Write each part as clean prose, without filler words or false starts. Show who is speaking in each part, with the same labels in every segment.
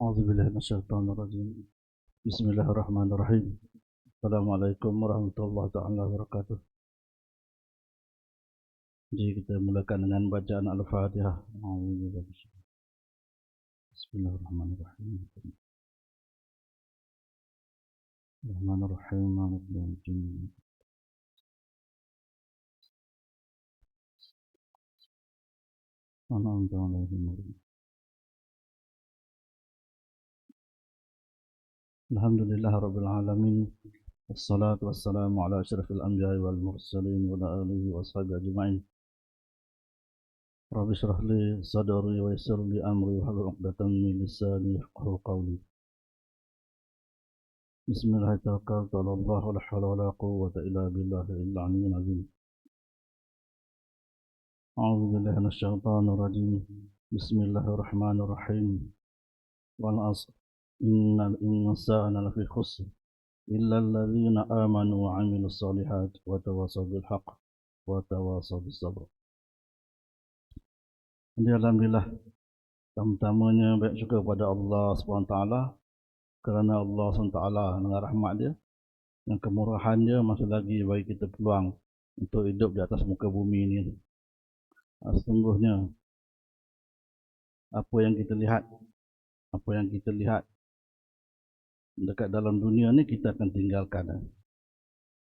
Speaker 1: أعوذ بالله من الشيطان الرجيم. بسم الله الرحمن الرحيم. السلام عليكم warahmatullahi taala wabarakatuh. Jadi kita mulakan dengan bacaan Al-Fatihah. Bismillahirrahmanirrahim. Bismillahirrahmanirrahim. Maliki yaumiddin. An'amta 'alaihim. Alhamdulillah rabbil alamin. Wassalatu wassalamu ala asyrafil anbiya'i wal mursalin wa ala alihi wa sahbihi ajma'in. Rabbi shrah li sadri wa yassir li amri wahlul 'uqdatam min lisani yafqahu qawli. Bismillah tawakkaltu 'ala Allah wa la hawla wa la quwwata illa billahi al-'aliyyil 'azim. A'udzu billahi minasyaitonir rajim. Bismillahirrahmanirrahim. Wal 'ashr innal insana lafi khusr illa alladhina amanu wa 'amilus solihati wa tawassaw bil haqq wa tawassaw bis sabr. Alhamdulillah, pertama-tamanya baik syukur kepada Allah SWT kerana Allah SWT dengan rahmat dia dan kemurahan dia masih lagi bagi kita peluang untuk hidup di atas muka bumi ini. Sesungguhnya apa yang kita lihat dekat dalam dunia ni kita akan tinggalkan.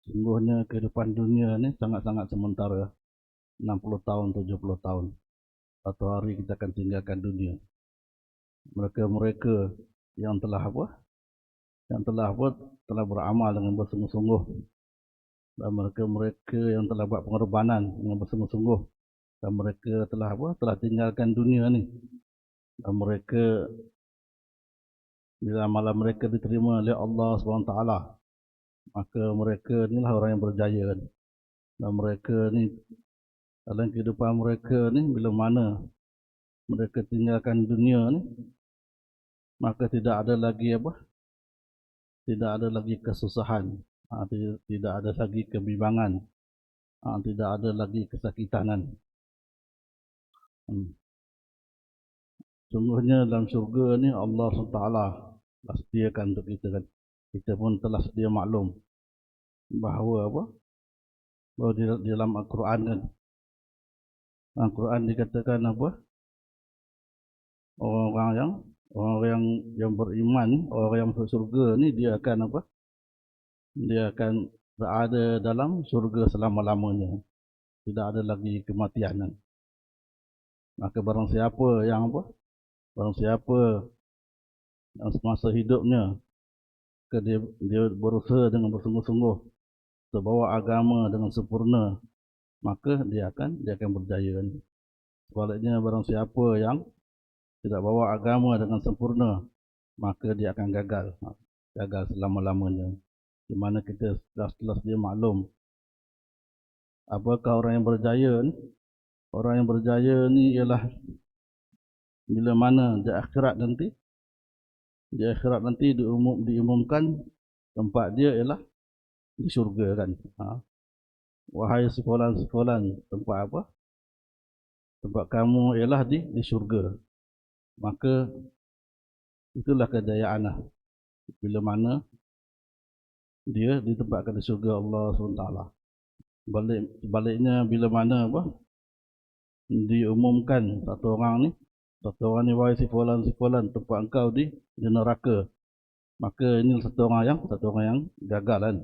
Speaker 1: Sesungguhnya kehidupan dunia ni sangat-sangat sementara, 60 tahun, 70 tahun. Satu hari kita akan tinggalkan dunia. Mereka yang telah beramal dengan bersungguh-sungguh, dan mereka yang telah buat pengorbanan dengan bersungguh-sungguh, dan mereka telah tinggalkan dunia ni, dan mereka bila amalan mereka diterima oleh Allah SWT, maka mereka inilah orang yang berjaya. Dan mereka ni dalam kehidupan mereka ni, bila mana mereka tinggalkan dunia ni, maka tidak ada lagi kesusahan, tidak ada lagi kebimbangan, tidak ada lagi kesakitanan. Sungguhnya dalam syurga ni Allah SWT telah sediakan untuk kita kan. Kita pun telah sedia maklum bahawa di dalam Al-Quran kan, Al-Quran dikatakan orang yang beriman, orang yang masuk syurga ni dia akan berada dalam syurga selama-lamanya. Tidak ada lagi kematian kan. Maka barang siapa yang semasa hidupnya dia berusaha dengan bersungguh-sungguh untuk bawa agama dengan sempurna, maka dia akan berjaya. Sebaliknya barang siapa yang tidak bawa agama dengan sempurna, maka dia akan gagal selama-lamanya. Di mana kita setelah dia maklum apakah orang yang berjaya ni. Orang yang berjaya ni ialah bila mana di akhirat nanti diumumkan tempat dia ialah di syurga kan. Wahai sekolah-sekolah, tempat kamu ialah di syurga. Maka itulah kejayaan lah. Bila mana dia ditempatkan di syurga Allah SWT. Sebaliknya bila mana diumumkan satu orang ni wahai si fulan tempat engkau di neraka, maka ini satu orang yang gagal kan.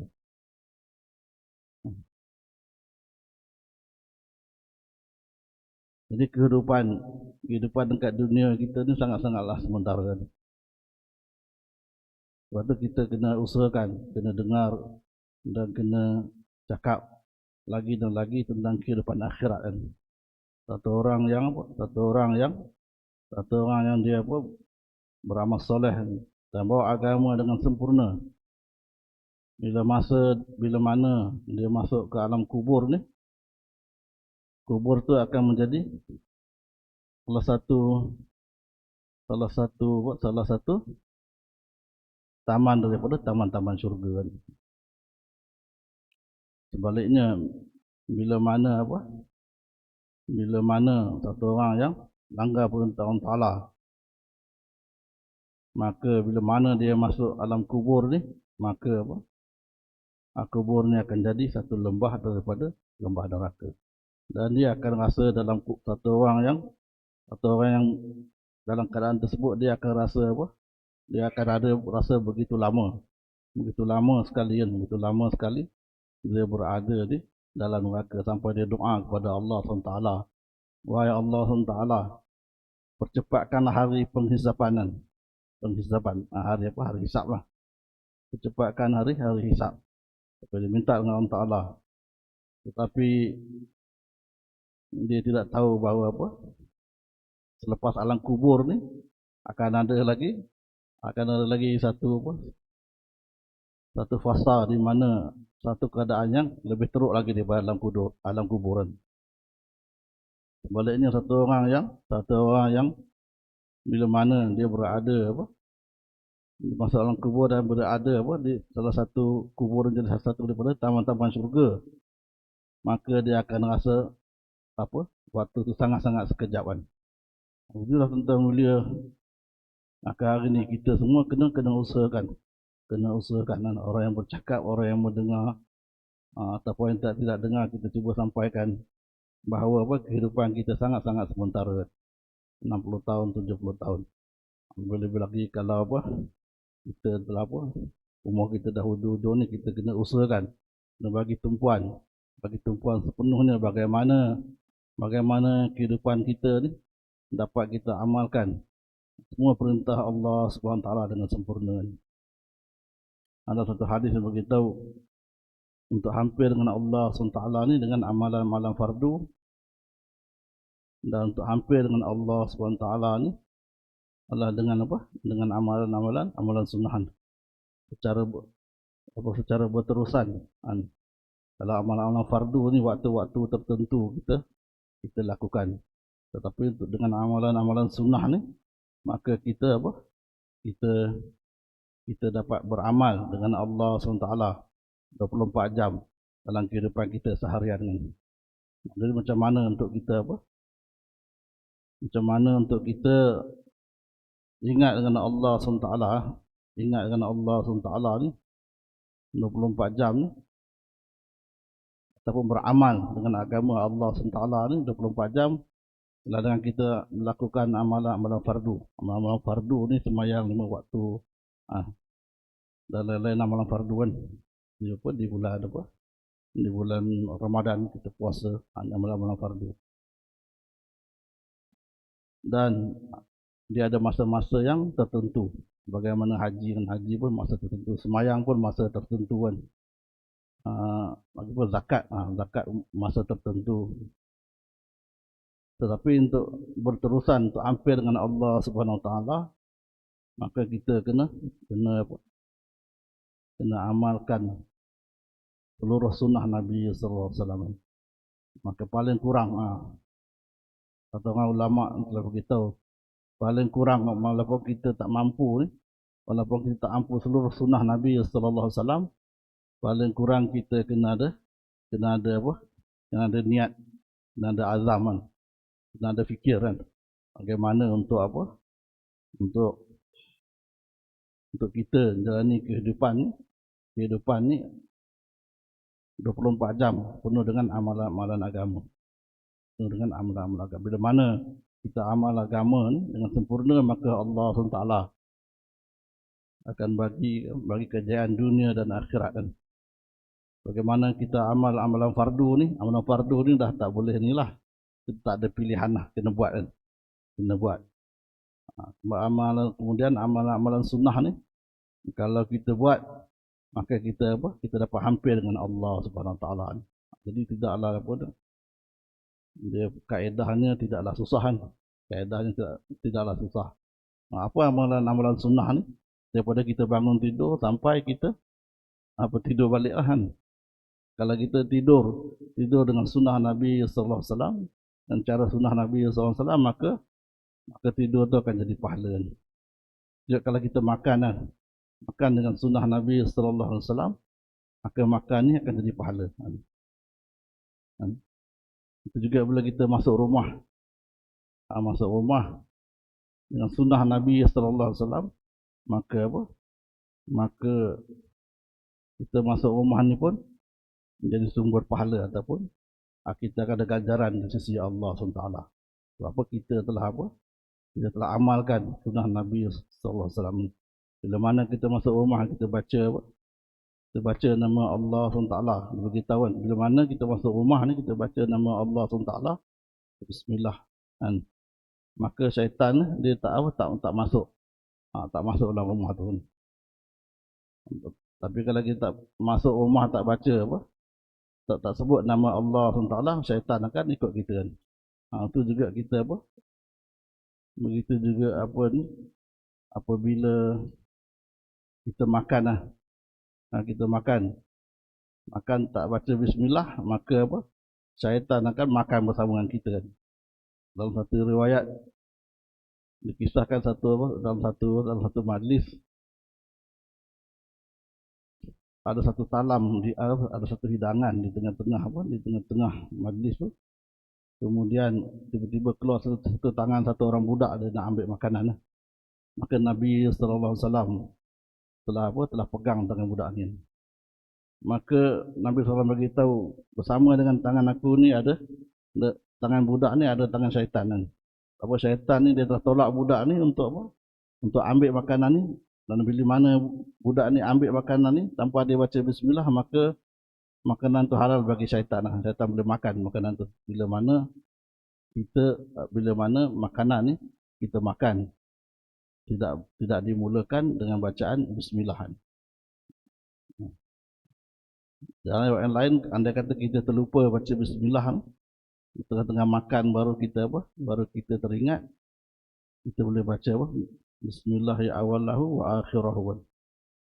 Speaker 1: Jadi kehidupan dekat dunia kita ni sangat-sangatlah sementara kan. Sebab tu kita kena usahakan, kena dengar dan kena cakap lagi dan lagi tentang kehidupan akhirat kan. Satu orang yang dia beramal soleh dan bawa agama dengan sempurna. Bila mana dia masuk ke alam kubur ni, kubur tu akan menjadi salah satu taman daripada taman-taman syurga kan. Sebaliknya bila mana satu orang yang langgar perintah Allah Ta'ala, maka bila mana dia masuk alam kubur ni, maka kubur ni akan jadi satu lembah daripada lembah neraka. Dan dia akan rasa dalam satu orang yang dalam keadaan tersebut dia akan rasa dia akan ada rasa begitu lama sekali dia berada di dalam neraka sampai dia doa kepada Allah SWT. Wahai Allah SWT, percepatkanlah hari penghisapan, hari hisab lah. Percepatkan hari hisab. Sampai dia minta dengan Allah Ta'ala. Tetapi dia tidak tahu bahawa selepas alam kubur ni akan ada lagi satu fasa di mana satu keadaan yang lebih teruk lagi daripada alam kuburan. Sebaliknya satu orang yang bila mana dia berada masuk alam kubur dan berada di salah satu kuburan, jadi salah satu daripada taman-taman syurga, maka dia akan rasa waktu itu sangat-sangat sekejap kan. Itulah tentang mulia. Maka hari ni kita semua kena usahakan orang yang bercakap, orang yang mendengar, ataupun yang tidak dengar, kita cuba sampaikan bahawa kehidupan kita sangat-sangat sementara, 60 tahun, 70 tahun. Lebih lagi kalau kita telah umur kita dah hujung ni, kita kena usahakan dan bagi tumpuan sepenuhnya bagaimana kehidupan kita ni dapat kita amalkan semua perintah Allah SWT dengan sempurna. Ada satu hadis yang beritahu untuk hampir dengan Allah SWT ni dengan amalan-amalan fardu, dan untuk hampir dengan Allah SWT ni adalah dengan dengan amalan sunnahan secara berterusan. Kalau amalan-amalan fardu ni waktu-waktu tertentu kita lakukan, tetapi untuk dengan amalan-amalan sunnah ni maka kita dapat beramal dengan Allah SWT 24 jam dalam kehidupan kita seharian ni. Jadi macam mana untuk kita ingat dengan Allah SWT, ni 24 jam ni, ataupun beramal dengan agama Allah SWT ni 24 jam adalah dengan kita melakukan amalan fardu. Amalan fardu ni sembahyang 5 waktu, dan lain-lain amalan fardu kan. Di bulan Ramadan kita puasa, amalan fardu. Dan dia ada masa-masa yang tertentu. Bagaimana haji pun masa tertentu, sembahyang pun masa tertentu kan. Lagipun zakat masa tertentu. Tetapi untuk berterusan, untuk hampir dengan Allah Subhanahu Wa Taala, maka kita kena amalkan seluruh sunnah Nabi Sallallahu Alaihi Wasallam. Maka paling kurang, kata orang ulama telah beritahu, paling kurang walaupun kita tak mampu ni, walaupun kita tak mampu seluruh sunnah Nabi Sallallahu Alaihi Wasallam, paling kurang kita kena ada niat, kena ada azam kan. Dan ada fikir kan, bagaimana untuk untuk kita jalani kehidupan ni 24 jam penuh dengan amalan agama. Bila mana kita amal agama ni dengan sempurna, maka Allah SWT akan bagi kejayaan dunia dan akhirat kan. Bagaimana kita amalan fardu ni dah tak boleh ni lah. Kita tak ada pilihan lah, kena buat kan. Kemudian amalan sunnah ni, kalau kita buat, maka kita dapat hampir dengan Allah Subhanahu Wa Taala. Jadi tidaklah dia kaedahnya tidaklah susah kan. Tidaklah susah. Apa amalan sunnah ni? Daripada kita bangun tidur sampai kita tidur balik lah kan. Kalau kita tidur dengan sunnah Nabi Sallallahu Alaihi Wasallam dan cara sunnah Nabi Sallallahu Alaihi Wasallam, maka tidur tu akan jadi pahala. Jadi kalau kita makan dengan sunnah Nabi Sallallahu Alaihi Wasallam, maka makan ni akan jadi pahala. Itu juga bila kita masuk rumah dengan sunnah Nabi Sallallahu Alaihi Wasallam, maka apa? Maka kita masuk rumah ni pun menjadi sumber pahala ataupun kita akan ada ganjaran di sisi Allah SWT. Sebab apa? Kita telah apa? Kita telah amalkan sunnah Nabi sallallahu alaihi wasallam. Bila mana kita masuk rumah, kita baca apa? Kita baca nama Allah SWT. Dia beritahu kan, bila mana kita masuk rumah ni, kita baca nama Allah SWT, bismillah, kan? Maka syaitan dia tak apa, tak masuk. Tak masuk dalam rumah tu. Tapi kalau kita tak masuk rumah, tak baca apa, tak sebut nama Allah SWT, syaitan akan ikut kita kan. Itu juga kita apa? Begitu juga apa ni? Apabila kita makan lah. Kita makan tak baca bismillah, maka apa? Syaitan akan makan bersama dengan kita kan. Dalam satu riwayat dikisahkan dalam satu majlis ada satu talam ada satu hidangan di tengah-tengah majlis tu. Kemudian tiba-tiba keluar satu tangan satu orang budak, dia nak ambil makanan lah. Maka Nabi sallallahu alaihi wasallam telah pegang tangan budak ni. Maka Nabi SAW beritahu, bersama dengan tangan aku ni ada tangan budak ni ada tangan syaitan kan. Syaitan ni dia telah tolak budak ni untuk apa? Untuk ambil makanan ni. Dan bila mana budak ni ambil makanan ni tanpa dia baca bismillah, maka makanan tu halal bagi syaitan lah. Syaitan boleh makan makanan tu. Bila mana makanan ni kita makan tidak dimulakan dengan bacaan bismillah. Dalam ayat yang lain, andai kata kita terlupa baca bismillah, tengah-tengah makan baru kita teringat, kita boleh baca apa? Bismillah ya awalahu wa akhirahu.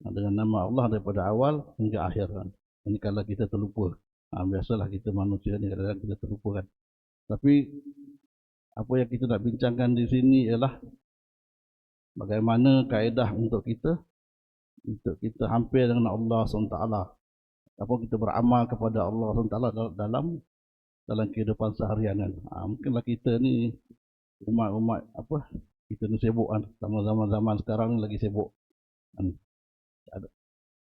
Speaker 1: Dengan nama Allah daripada awal hingga akhir kan. Ini kalau kita terlupa. Biasalah kita manusia ni kadang-kadang kita terlupa kan. Tapi apa yang kita nak bincangkan di sini ialah bagaimana kaedah untuk kita hampir dengan Allah SWT. Apa kita beramal kepada Allah SWT dalam kehidupan seharian kan. Mungkinlah kita ni umat apa, kita ni sibuk kan. Zaman sekarang ni lagi sibuk kan.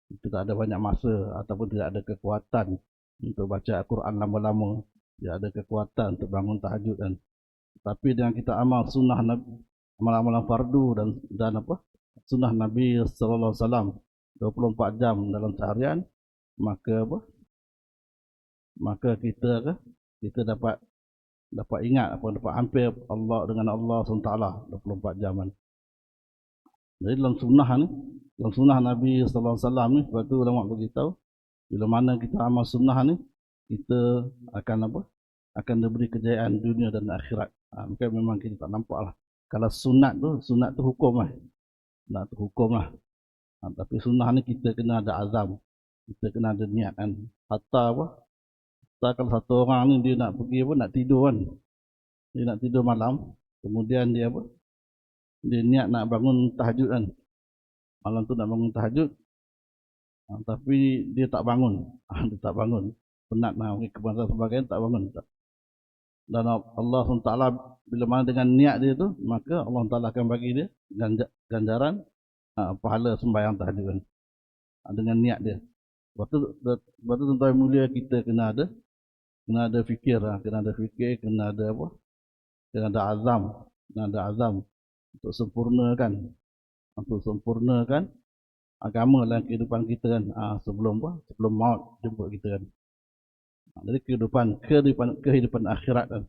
Speaker 1: Kita tak ada banyak masa ataupun tidak ada kekuatan untuk baca Al-Quran lama-lama, tidak ada kekuatan untuk bangun tahajud kan. Tapi dengan kita amal sunnah Nabi, amal-amalan fardu dan apa, sunnah Nabi sallallahu alaihi wasallam 24 jam dalam seharian, maka kita dapat ingat dapat hampir Allah dengan Allah SWT 24 jam kan. Jadi dalam sunnah Nabi sallallahu alaihi wasallam ni, sebab tu ulama beritahu bila mana kita amal sunnah ni, kita akan diberi kejayaan dunia dan akhirat. Mungkin memang kita tak nampak lah. Kalau sunat tu hukum lah. Tapi sunnah ni kita kena ada azam, kita kena ada niat kan. Hatta kalau satu orang ni dia nak pergi nak tidur kan, dia nak tidur malam, kemudian dia niat nak bangun tahajud kan, malam tu nak bangun tahajud, tapi dia tak bangun, penat nak pergi ke pasar sebagainya, tak bangun. Dan Allah SWT bila mana dengan niat dia tu, maka Allah SWT akan bagi dia ganjaran pahala sembahyang tahajud kan, dengan niat dia. Sebab tu tuan-tuan mulia, kita kena ada fikir, kena ada azam untuk sempurnakan agama dalam kehidupan kita kan, sebelum maut jemput kita kan. Jadi kehidupan akhirat kan,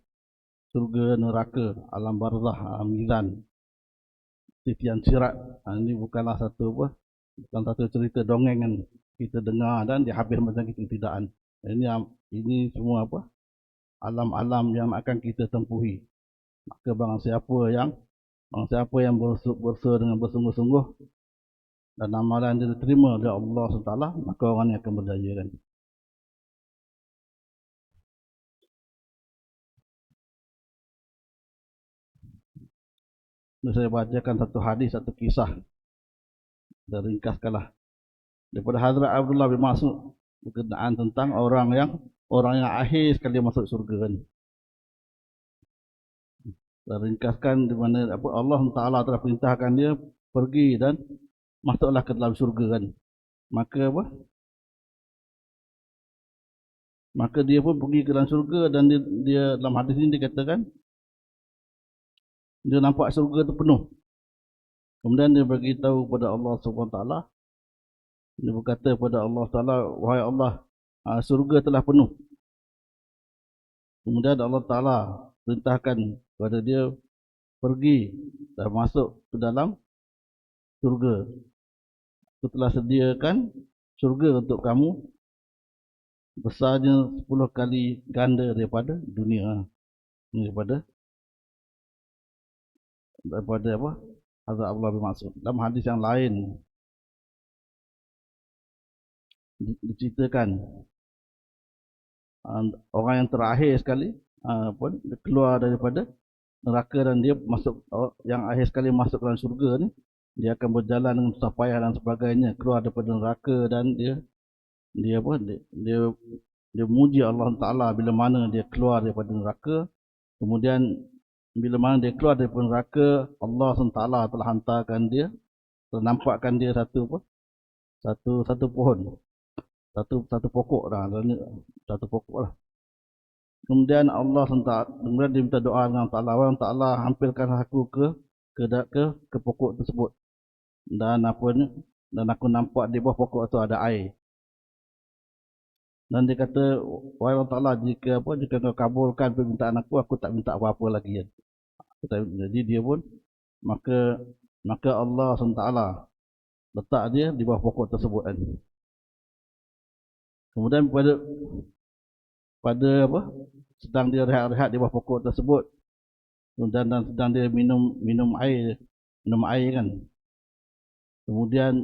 Speaker 1: surga, neraka, alam barzah, mizan, titian sirat, ini bukan satu cerita dongeng kan kita dengar dan dihabis macam kita tidak kan. Ini semua alam-alam yang akan kita tempuhi. Maka barang siapa yang berusaha dengan bersungguh-sungguh dan amalan dia diterima oleh Allah SWT, maka orang ini akan berjaya kan. Saya bacakan satu hadis, satu kisah, dan ringkaskanlah daripada Hazrat Abdullah bin Mas'ud berkenaan tentang orang yang akhir sekali masuk surga kan. Dan ringkaskan di mana Allah Taala telah perintahkan dia pergi dan masuklah ke dalam syurga kan. Maka apa? Maka dia pun pergi ke dalam syurga dan dia dalam hadis ini dia katakan dia nampak syurga tu penuh. Kemudian dia beritahu kepada Allah Subhanahu taala, dia berkata kepada Allah Taala, wahai Allah, syurga telah penuh. Kemudian Allah Taala perintahkan kepada dia pergi dan masuk ke dalam syurga. Aku telah sediakan syurga untuk kamu besarnya 10 kali ganda daripada dunia. Daripada apa? Hazrat Abdullah bin Mas'ud. Dalam hadis yang lain diceritakan orang yang terakhir sekali pun keluar daripada neraka dan dia masuk, yang akhir sekali masuk dalam syurga ni, dia akan berjalan dengan susah payah dan sebagainya keluar daripada neraka dan dia muji Allah Taala bila mana dia keluar daripada neraka. Kemudian bila mana dia keluar daripada neraka, Allah SWT telah hantarkan dia, telah nampakkan dia satu pohon, satu pokok dah, satu pokok lah. Kemudian Allah SWT, kemudian dia minta doa dengan Allah Ta'ala, hampirkan aku ke pokok tersebut. Dan aku nampak di bawah pokok itu ada air. Dan dia kata, wahai Allah Ta'ala, jika kau kabulkan permintaan aku tak minta apa-apa lagi. Jadi dia pun, maka Allah SWT letak dia di bawah pokok tersebut. Kemudian pada sedang dia rehat-rehat di bawah pokok tersebut, dan sedang dia minum air kan. Kemudian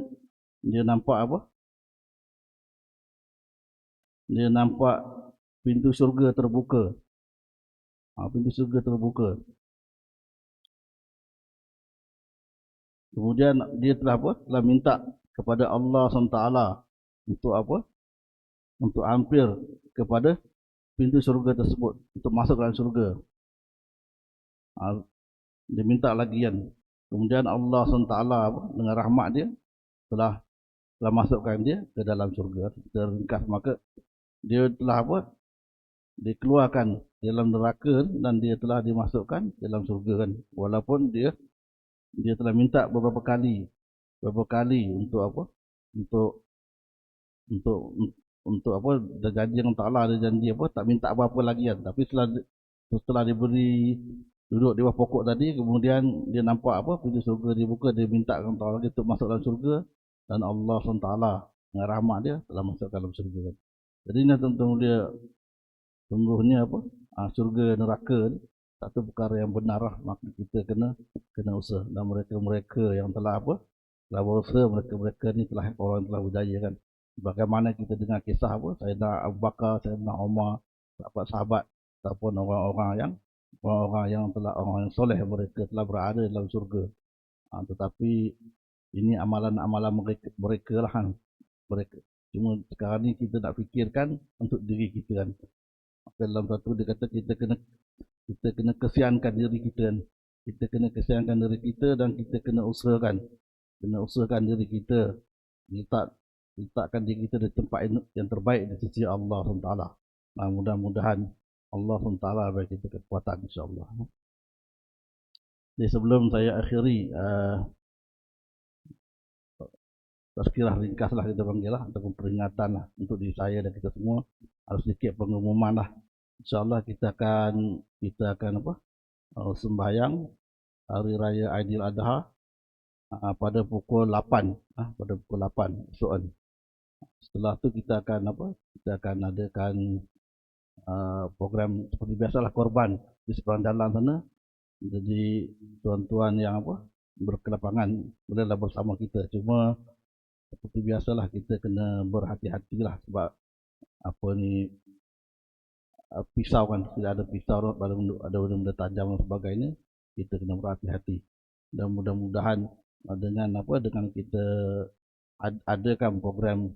Speaker 1: dia nampak dia nampak pintu syurga terbuka. Pintu syurga terbuka. Kemudian dia telah minta kepada Allah SWT untuk untuk hampir kepada pintu syurga tersebut, untuk masuk dalam syurga. Dia minta lagi kan. Kemudian Allah SWT dengan rahmat dia telah masukkan dia ke dalam syurga. Terringkas, maka dia telah dikeluarkan dalam neraka dan dia telah dimasukkan dalam syurga kan. Walaupun dia telah minta beberapa kali untuk janji dengan Ta'ala, dia janji tak minta apa-apa lagi kan. Tapi setelah diberi duduk di bawah pokok tadi, kemudian dia nampak pintu syurga dibuka, dia minta dengan Ta'ala lagi untuk masuk dalam syurga, dan Allah SWT dengan rahmat dia telah masuk dalam syurga kan. Jadi ini tentang dia sungguhnya syurga neraka ni satu perkara yang benar lah. Maka kita kena usaha. Dan mereka yang telah berusaha, mereka ni telah orang yang telah berjaya kan. Bagaimana kita dengar kisah Sayyidina Abu Bakar, Sayyidina Umar, sahabat ataupun orang-orang yang soleh, mereka telah berada dalam syurga. Tetapi ini amalan-amalan mereka lah kan. Cuma sekarang ni kita nak fikirkan untuk diri kita kan. Maka dalam satu dia kata kita kena kesiankan diri kita kan. Kita kena kesiankan diri kita dan kita kena usahakan diri kita, letakkan diri kita di tempat yang terbaik di sisi Allah SWT. Mudah-mudahan Allah SWT bagi kita kekuatan, insyaAllah. Jadi sebelum saya akhiri, tazkirah ringkaslah kita panggil lah, ataupun peringatan lah untuk diri saya dan kita semua. Harus sedikit pengumuman lah. InsyaAllah kita akan sembahyang Hari Raya Aidiladha pada pukul 8, pada pukul 8 esok. Setelah tu kita akan adakan program seperti biasalah, korban di seberang jalan sana. Jadi tuan-tuan yang berkelapangan bolehlah bersama kita. Cuma seperti biasalah kita kena berhati-hatilah sebab pisau kan, tidak ada pisau, ada benda-benda tajam dan sebagainya. Kita kena berhati-hati. Dan mudah-mudahan dengan kita adakan program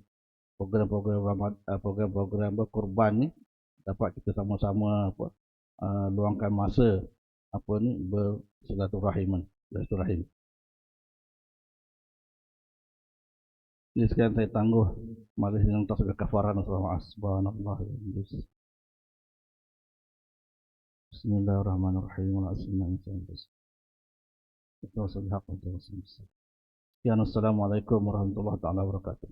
Speaker 1: korban ni, dapat kita sama-sama luangkan masa bersilaturahim. Ini sekian saya tangguh. Mari dengan tasbih kafaran selama asbanallah. Bismillahirrahmanirrahim. Assalamualaikum warahmatullahi wabarakatuh.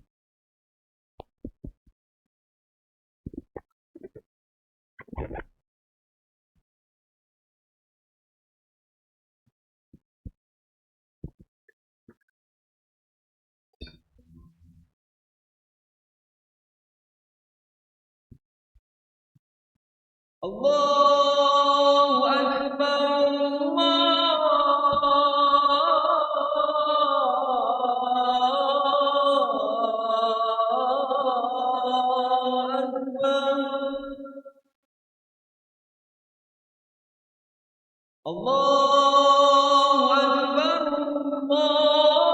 Speaker 2: Allahu Akbar, Allahu Akbar, Allahu Akbar, Allahu Akbar.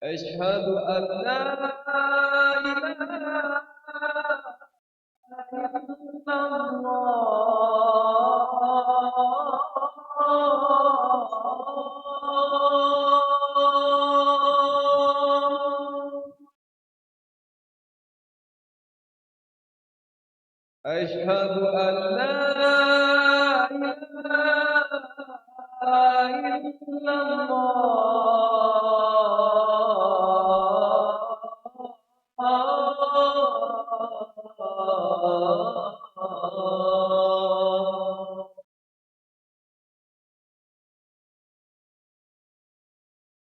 Speaker 2: أشهد أن لا إله إلا الله. أشهد أن لا إله إلا الله.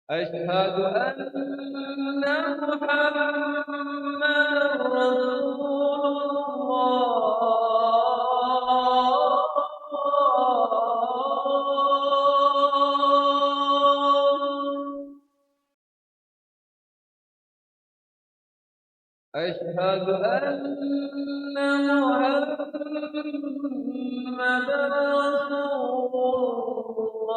Speaker 2: أشهد أن محمدا رسول الله. أشهد أن محمدا رسول الله.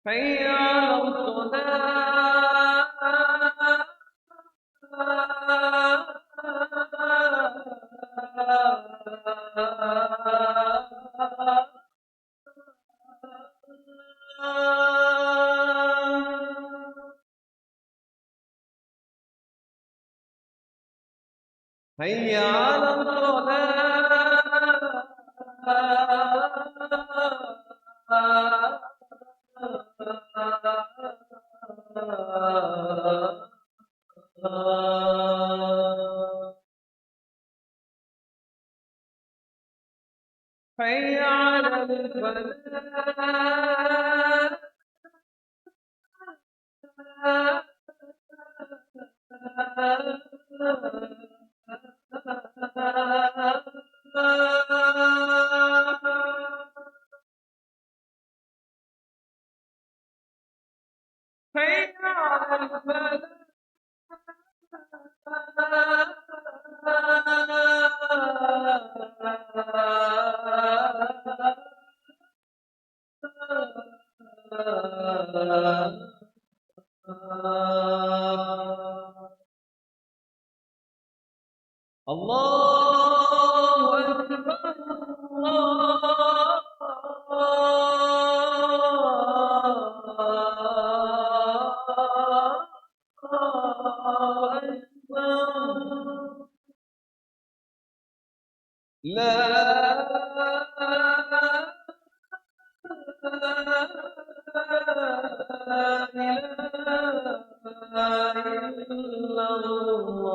Speaker 2: حي على الصلاة. حي على الصلاة. حي على الفلاح. حي على الفلاح. الله أكبر، الله أكبر. لا إله إلا الله.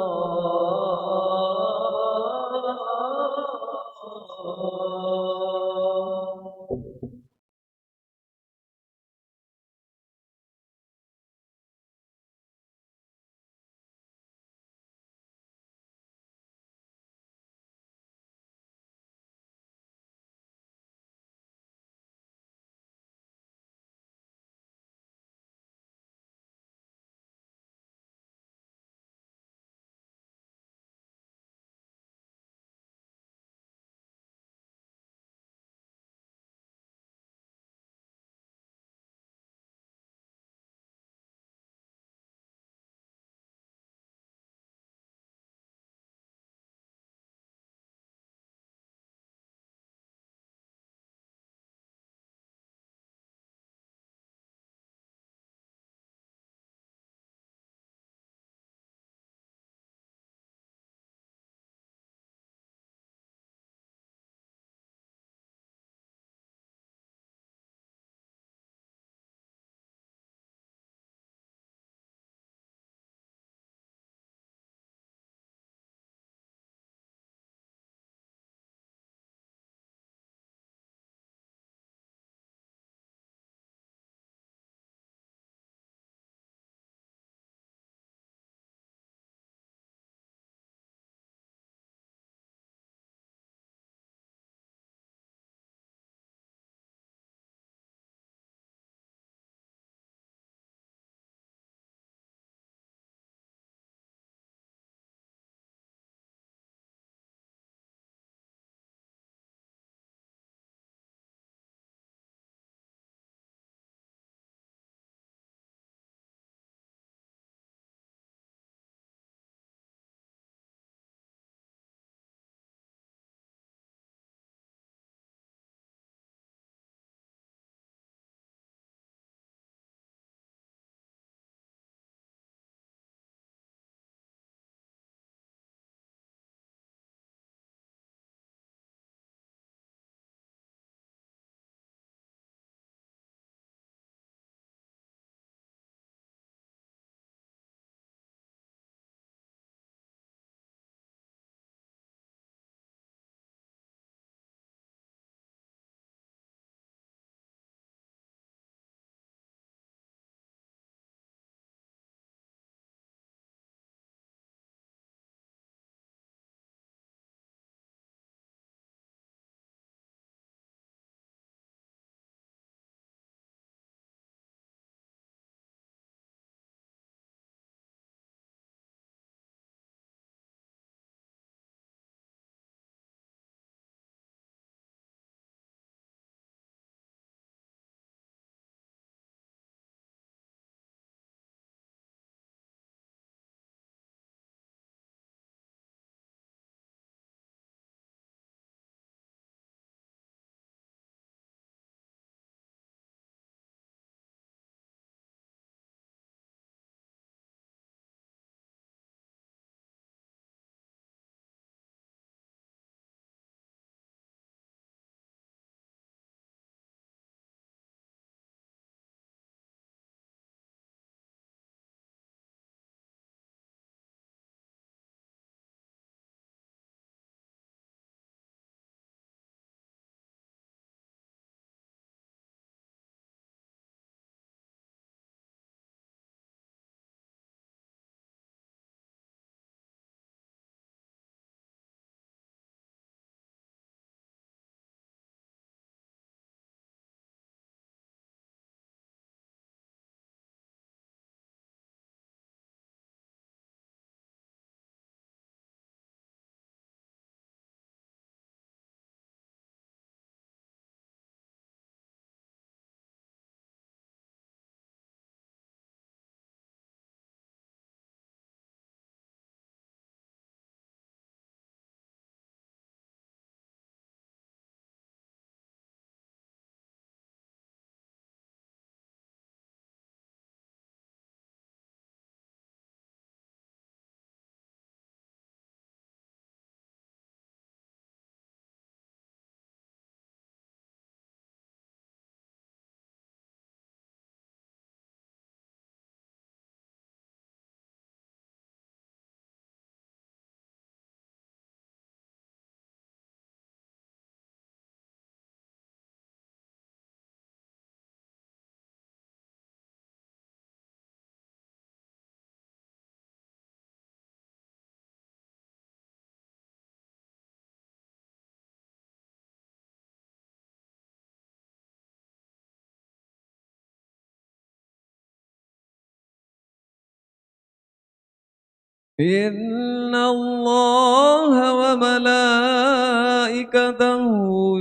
Speaker 2: إن الله وملائكته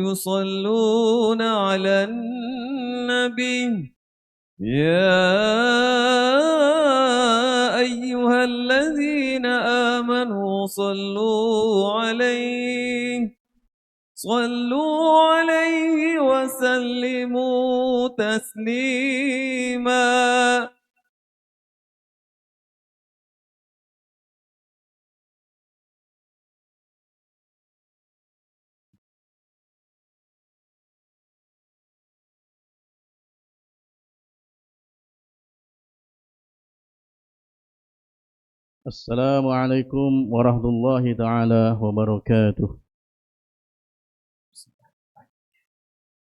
Speaker 2: يصلون على النبي يا أيها الذين آمنوا صلوا عليه وسلموا تسليما.
Speaker 1: السلام عليكم ورحمة الله تعالى وبركاته.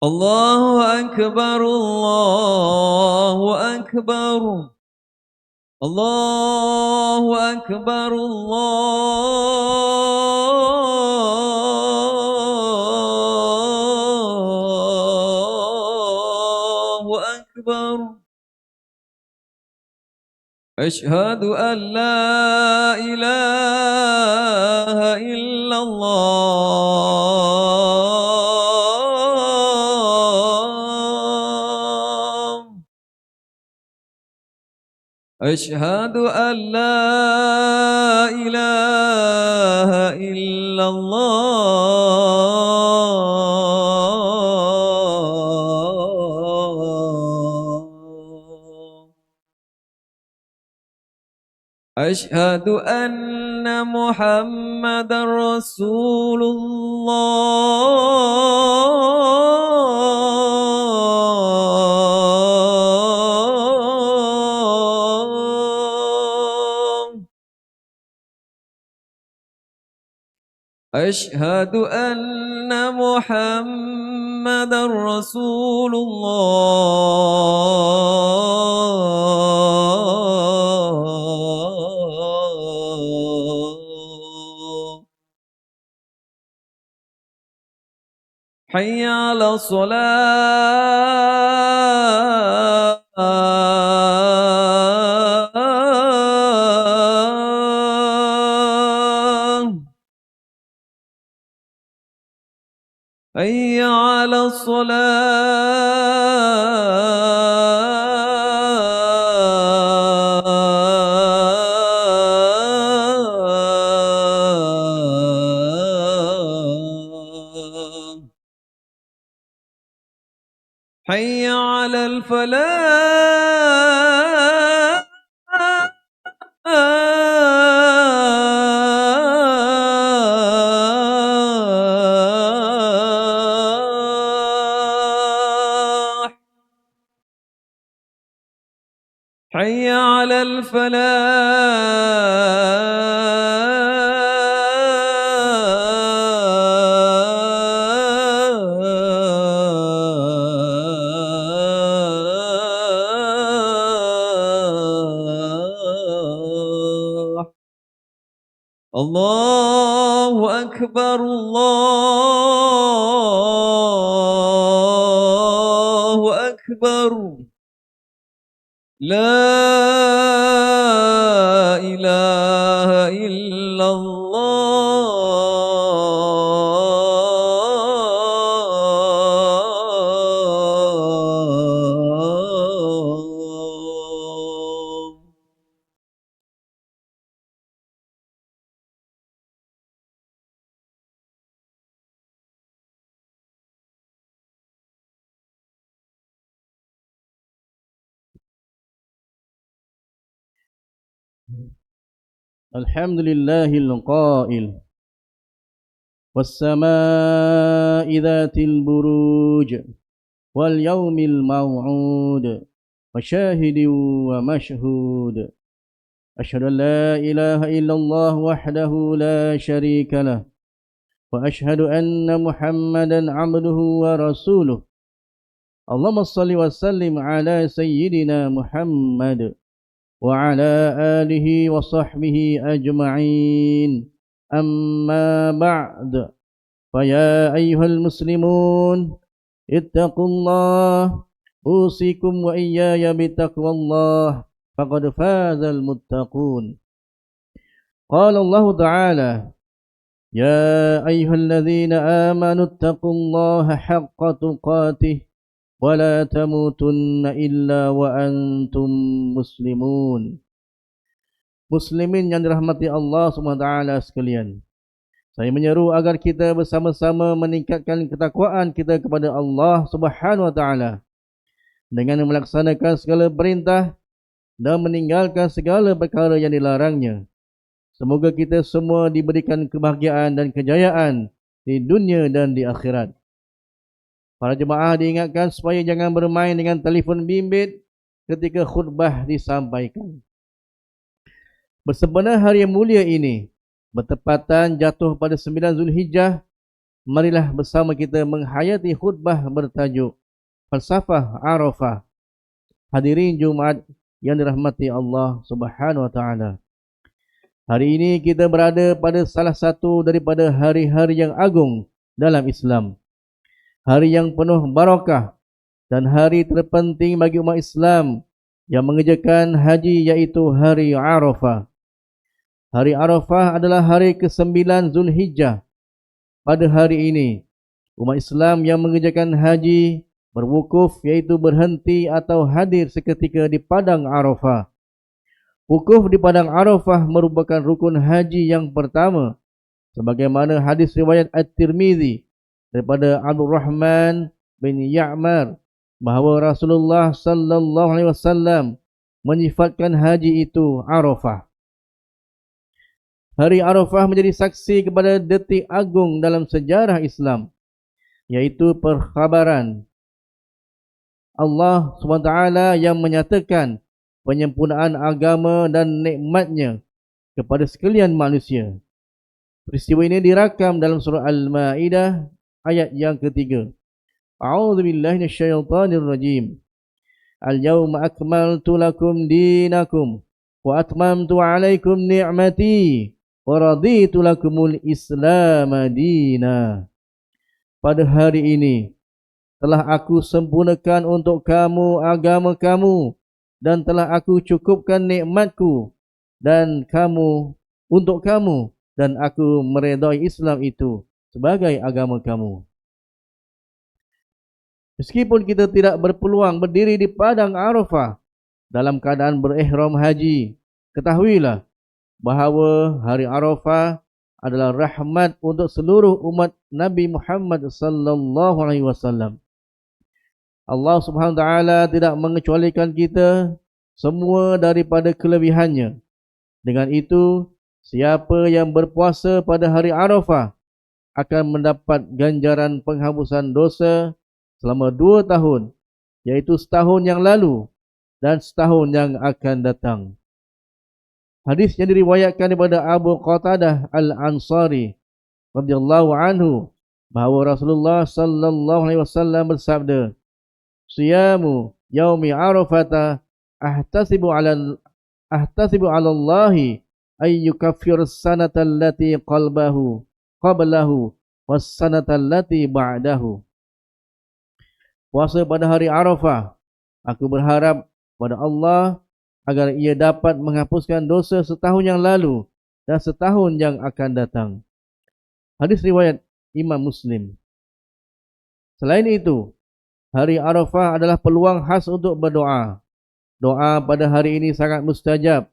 Speaker 2: الله أكبر الله أكبر الله أكبر الله أكبر. أشهد أن لا إله إلا الله. أشهد أن لا إله إلا الله. أشهد أن محمدا رسول الله. أشهد أن محمدا رسول الله. حي على الصلاة حي على الصلاة. حي على الفلاح حي على الفلاح. الله أكبر الله أكبر. لا إله إلا الله.
Speaker 1: الحمد لله القائل والسماء ذات البروج واليوم الموعود وشاهد ومشهود. أشهد أن لا إله إلا الله وحده لا شريك له وأشهد أن محمدا عبده ورسوله. اللهم صل وسلم على سيدنا محمد وعلى آله وصحبه أجمعين. أما بعد، فيا أيها المسلمون اتقوا الله، أوصيكم وإياي بتقوى الله، فقد فاز المتقون. Qala Allah Ta'ala, Ya ayyuhalladzina amanu attaqullaha haqqa tuqatih wa la tamutunna illa wa antum muslimun. Muslimin yang dirahmati Allah SWT sekalian, saya menyeru agar kita bersama-sama meningkatkan ketakwaan kita kepada Allah Subhanahu wa taala dengan melaksanakan segala perintah dan meninggalkan segala perkara yang dilarangnya. Semoga kita semua diberikan kebahagiaan dan kejayaan di dunia dan di akhirat. Para jemaah diingatkan supaya jangan bermain dengan telefon bimbit ketika khutbah disampaikan. Bersempena hari yang mulia ini, bertepatan jatuh pada 9 Zulhijjah, marilah bersama kita menghayati khutbah bertajuk Falsafah Arafah. Hadirin Jumaat yang dirahmati Allah Subhanahu wa taala. Hari ini kita berada pada salah satu daripada hari-hari yang agung dalam Islam. Hari yang penuh barakah dan hari terpenting bagi umat Islam yang mengerjakan haji, iaitu hari Arafah. Hari Arafah adalah hari ke-9 Zulhijjah. Pada hari ini, umat Islam yang mengerjakan haji berwukuf, iaitu berhenti atau hadir seketika di padang Arafah. Wukuf di padang Arafah merupakan rukun haji yang pertama, sebagaimana hadis riwayat At-Tirmizi daripada Abdul Rahman bin Ya'mar bahawa Rasulullah sallallahu alaihi wasallam menyifatkan haji itu Arafah. Hari Arafah menjadi saksi kepada detik agung dalam sejarah Islam, iaitu perkhabaran Allah SWT yang menyatakan penyempurnaan agama dan nikmatnya kepada sekalian manusia. Peristiwa ini dirakam dalam surah Al-Ma'idah ayat yang ketiga. A'udzu billahi minasyaitonir rajim. Al-yawma akmaltu lakum dinakum wa atmamtu 'alaikum ni'mati wa raditu lakumul Islam madina. Pada hari ini telah aku sempurnakan untuk kamu agama kamu dan telah aku cukupkan nikmatku dan untuk kamu, dan aku meredai Islam itu sebagai agama kamu. Meskipun kita tidak berpeluang berdiri di padang Arafah dalam keadaan berihram haji, ketahuilah bahawa hari Arafah adalah rahmat untuk seluruh umat Nabi Muhammad sallallahu alaihi wasallam. Allah Subhanahu wa taala tidak mengecualikan kita semua daripada kelebihannya. Dengan itu, siapa yang berpuasa pada hari Arafah akan mendapat ganjaran penghapusan dosa selama 2 tahun, iaitu setahun yang lalu dan setahun yang akan datang. Hadis yang diriwayatkan daripada Abu Qatadah Al-Ansari radhiyallahu anhu bahawa Rasulullah sallallahu alaihi wasallam bersabda, Siyamu yaumi Arafata ahtasibu 'ala Allahi ay yukaffir sanata allati qablahu was sanata allati ba'dahu. Puasa pada hari Arafah, aku berharap pada Allah agar ia dapat menghapuskan dosa setahun yang lalu dan setahun yang akan datang. Hadis riwayat Imam Muslim. Selain itu, hari Arafah adalah peluang khas untuk berdoa. Doa pada hari ini sangat mustajab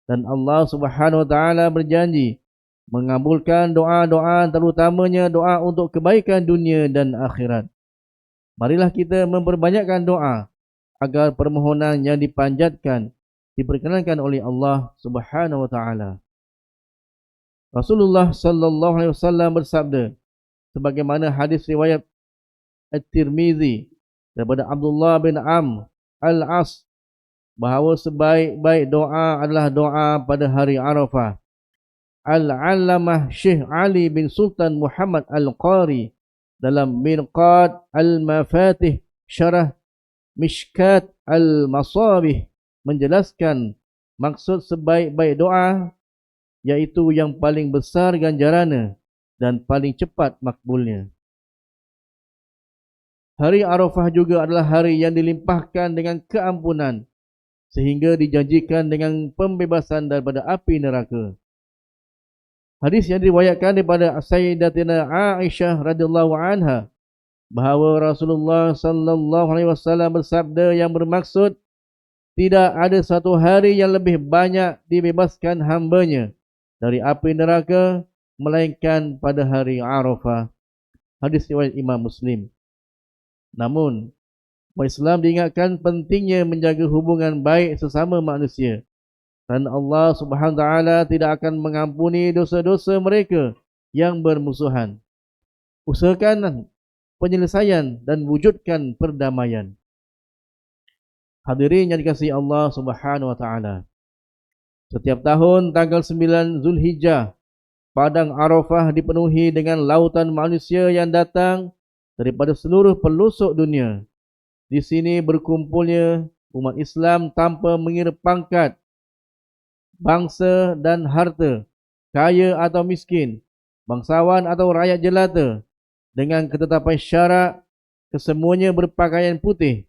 Speaker 1: dan Allah Subhanahu wa taala berjanji mengabulkan doa-doa, terutamanya doa untuk kebaikan dunia dan akhirat. Marilah kita memperbanyakkan doa agar permohonan yang dipanjatkan diperkenankan oleh Allah Subhanahu wa taala. Rasulullah sallallahu alaihi wasallam bersabda sebagaimana hadis riwayat At-Tirmizi daripada Abdullah bin Amr Al-As bahawa sebaik-baik doa adalah doa pada hari Arafah. Al-Allamah Syekh Ali bin Sultan Muhammad Al-Qari dalam Mirqat Al-Mafatih Syarah Mishkat Al-Masabih menjelaskan maksud sebaik-baik doa, iaitu yang paling besar ganjarannya dan paling cepat makbulnya. Hari Arafah juga adalah hari yang dilimpahkan dengan keampunan sehingga dijanjikan dengan pembebasan daripada api neraka. Hadis yang diriwayatkan daripada Sayyidatina Aisyah radhiyallahu anha bahawa Rasulullah sallallahu alaihi wasallam bersabda yang bermaksud tidak ada satu hari yang lebih banyak dibebaskan hambanya dari api neraka melainkan pada hari Arafah. Hadis riwayat Imam Muslim. Namun, umat Islam diingatkan pentingnya menjaga hubungan baik sesama manusia. Dan Allah Subhanahu wa taala tidak akan mengampuni dosa-dosa mereka yang bermusuhan. Usahakan penyelesaian dan wujudkan perdamaian. Hadirin yang dikasihi Allah Subhanahu wa taala. Setiap tahun tanggal 9 Zulhijjah, padang Arafah dipenuhi dengan lautan manusia yang datang daripada seluruh pelosok dunia. Di sini berkumpulnya umat Islam tanpa mengira pangkat, bangsa dan harta, kaya atau miskin, bangsawan atau rakyat jelata, dengan ketetapan syarak kesemuanya berpakaian putih.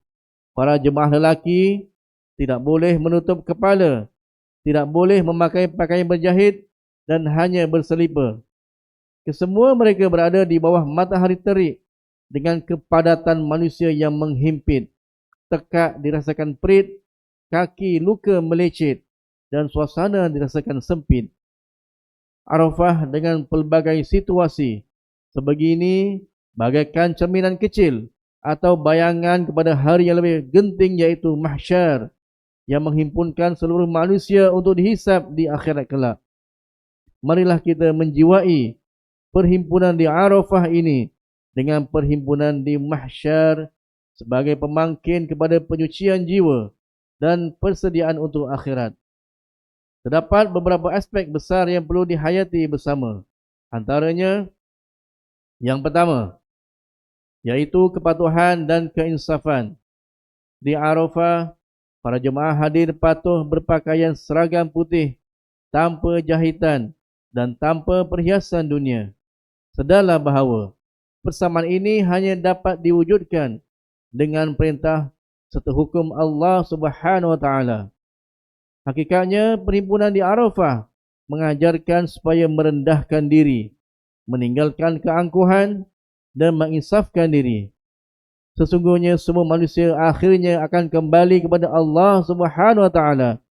Speaker 1: Para jemaah lelaki tidak boleh menutup kepala, tidak boleh memakai pakaian berjahit dan hanya berselipar. Kesemua mereka berada di bawah matahari terik dengan kepadatan manusia yang menghimpit. Tekak dirasakan perit, kaki luka melecet dan suasana dirasakan sempit. Arafah dengan pelbagai situasi sebegini bagaikan cerminan kecil atau bayangan kepada hari yang lebih genting, yaitu mahsyar yang menghimpunkan seluruh manusia untuk dihisap di akhirat kelak. Marilah kita menjiwai perhimpunan di Arafah ini dengan perhimpunan di mahsyar sebagai pemangkin kepada penyucian jiwa dan persediaan untuk akhirat. Terdapat beberapa aspek besar yang perlu dihayati bersama. Antaranya, yang pertama, yaitu kepatuhan dan keinsafan. Di Arafah, para jemaah hadir patuh berpakaian seragam putih tanpa jahitan dan tanpa perhiasan dunia. Sedarlah bahawa persamaan ini hanya dapat diwujudkan dengan perintah serta hukum Allah Subhanahu wa taala. Hakikatnya perhimpunan di Arafah mengajarkan supaya merendahkan diri, meninggalkan keangkuhan dan menginsafkan diri. Sesungguhnya semua manusia akhirnya akan kembali kepada Allah Subhanahu wa taala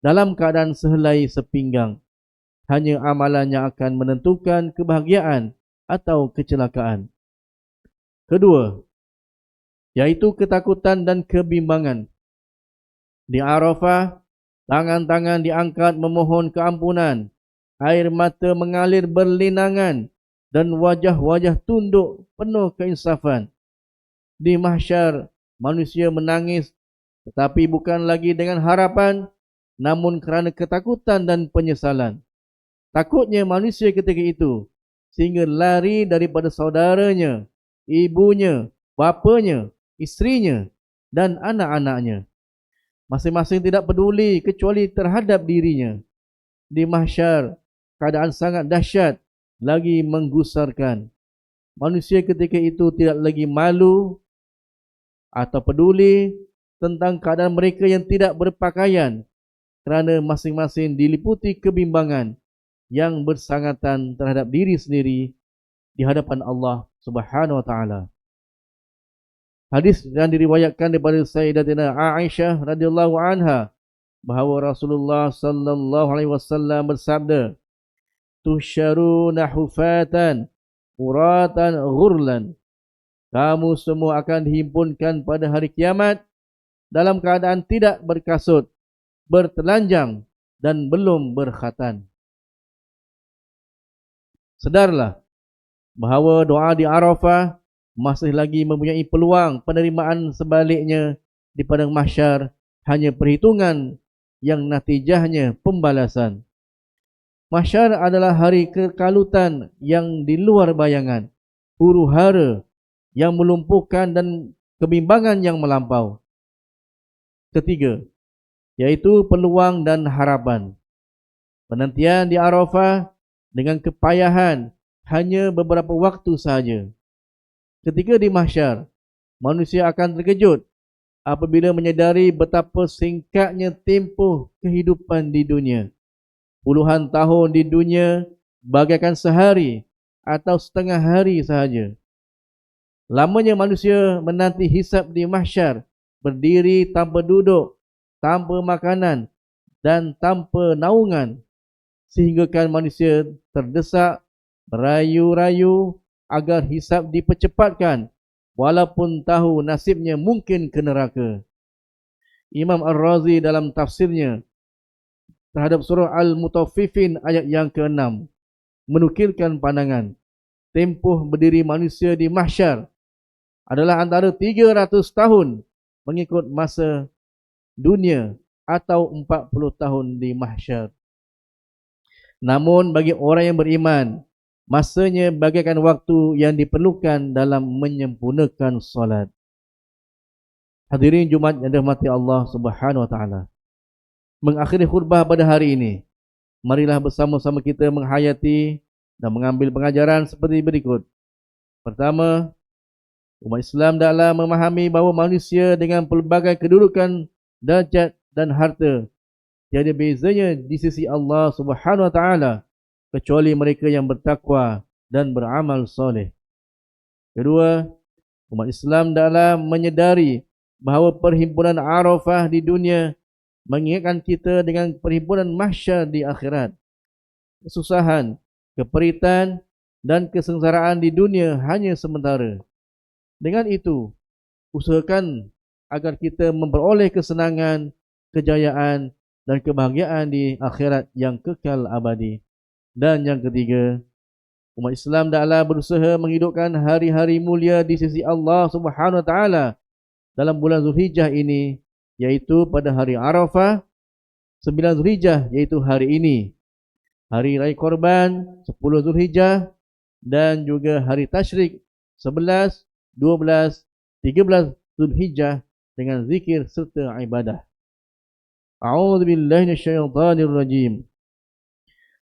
Speaker 1: dalam keadaan sehelai sepinggang. Hanya amalannya akan menentukan kebahagiaan atau kecelakaan. Kedua, yaitu ketakutan dan kebimbangan. Di Arafah, tangan-tangan diangkat memohon keampunan, air mata mengalir berlinangan dan wajah-wajah tunduk penuh keinsafan. Di mahsyar, manusia menangis tetapi bukan lagi dengan harapan, namun kerana ketakutan dan penyesalan. Takutnya manusia ketika itu sehingga lari daripada saudaranya, ibunya, bapanya, isterinya dan anak-anaknya. Masing-masing tidak peduli kecuali terhadap dirinya. Di mahsyar, keadaan sangat dahsyat lagi menggusarkan. Manusia ketika itu tidak lagi malu atau peduli tentang keadaan mereka yang tidak berpakaian, kerana masing-masing diliputi kebimbangan yang bersangatan terhadap diri sendiri di hadapan Allah Subhanahu wa taala. Hadis yang diriwayatkan daripada Sayyidatina Aisyah radhiyallahu anha bahawa Rasulullah sallallahu alaihi wasallam bersabda, "Tusyaruna hufatan, uratan, ghurlan." Kamu semua akan dihimpunkan pada hari kiamat dalam keadaan tidak berkasut, bertelanjang dan belum berkhatan. Sedarlah bahawa doa di Arafah masih lagi mempunyai peluang penerimaan sebaliknya di padang mahsyar, hanya perhitungan yang natijahnya pembalasan. Mahsyar adalah hari kekalutan yang di luar bayangan, huru-hara yang melumpuhkan dan kebimbangan yang melampau. Ketiga, yaitu peluang dan harapan. Penantian di Arafah dengan kepayahan hanya beberapa waktu sahaja. Ketika di mahsyar, manusia akan terkejut apabila menyadari betapa singkatnya tempoh kehidupan di dunia. Puluhan tahun di dunia bagaikan sehari atau setengah hari sahaja. Lamanya manusia menanti hisab di mahsyar, berdiri tanpa duduk, tanpa makanan dan tanpa naungan, sehinggakan manusia terdesak, merayu-rayu agar hisab dipercepatkan, walaupun tahu nasibnya mungkin ke neraka. Imam Ar-Razi dalam tafsirnya terhadap surah Al-Mutaffifin ayat yang ke-6 menukilkan pandangan tempoh berdiri manusia di mahsyar adalah antara 300 tahun mengikut masa dunia atau 40 tahun di mahsyar. Namun bagi orang yang beriman, masanya bagaikan waktu yang diperlukan dalam menyempurnakan solat. Hadirin Jumaat yang dirahmati Allah Subhanahu wa taala. Mengakhiri khutbah pada hari ini, marilah bersama-sama kita menghayati dan mengambil pengajaran seperti berikut. Pertama, umat Islam dalam memahami bahawa manusia dengan pelbagai kedudukan, darjat dan harta tiada bezanya di sisi Allah Subhanahu wa taala kecuali mereka yang bertakwa dan beramal soleh. Kedua, umat Islam dalam menyedari bahawa perhimpunan Arafah di dunia mengingatkan kita dengan perhimpunan mahsyar di akhirat. Kesusahan, keperitan dan kesengsaraan di dunia hanya sementara. Dengan itu, usahakan agar kita memperoleh kesenangan, kejayaan dan kebahagiaan di akhirat yang kekal abadi. Dan yang ketiga, umat Islam adalah berusaha menghidupkan hari-hari mulia di sisi Allah Subhanahu wa taala dalam bulan Zulhijjah ini, yaitu pada hari Arafah, 9 Zulhijjah yaitu hari ini, hari Raya Korban 10 Zulhijjah dan juga hari Tasyrik 11, 12, 13 Zulhijjah dengan zikir serta ibadah. A'udzu billahi minasyaitonir rajim.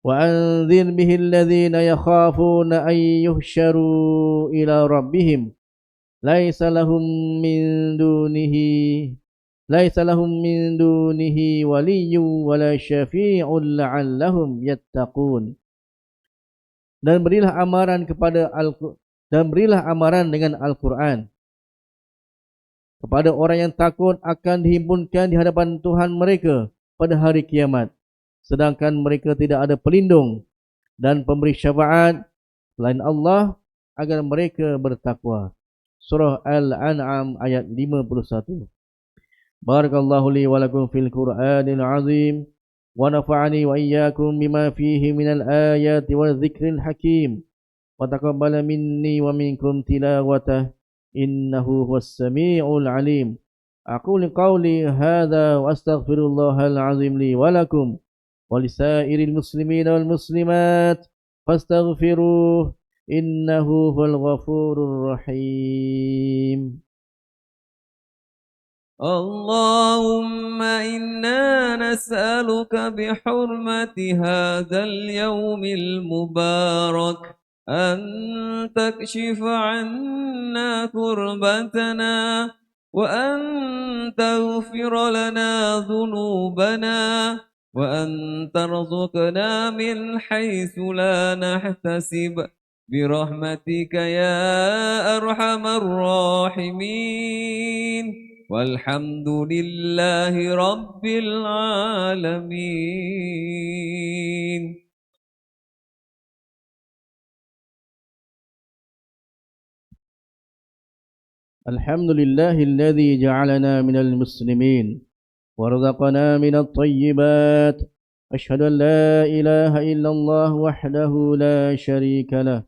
Speaker 1: Wa anzir bihil ladzina yakhafuna ay yuhsyaru ila rabbihim laisa lahum min dunihi waliyyun wala syafi'un la'allahum yattaqun. Dan berilah amaran dengan Al-Quran kepada orang yang takut akan dihimpunkan di hadapan Tuhan mereka pada hari kiamat, sedangkan mereka tidak ada pelindung dan pemberi syafaat selain Allah agar mereka bertakwa. Surah Al-An'am ayat 51. Barakallahu li wa lakum fil Qur'anil azim wa nafa'ani wa iyyakum bima fihi minal ayati wa dzikril hakim wa taqabbala minni wa minkum tilawatah innahu huwas sami'ul alim. Aqulu qawli hadza wa astaghfirullahal azim li wa lakum wa lisairil muslimina wal muslimat fastaghfiruh innahu huwal ghafurur rahim.
Speaker 2: اللهم إنا نسألك بحرمة هذا اليوم المبارك أن تكشف عنا كربتنا وأن تغفر لنا ذنوبنا وأن ترزقنا من حيث لا نحتسب برحمتك يا أرحم الراحمين والحمد لله رب العالمين.
Speaker 1: الحمد لله الذي جعلنا من المسلمين ورزقنا من الطيبات. أشهد أن لا إله إلا الله وحده لا شريك له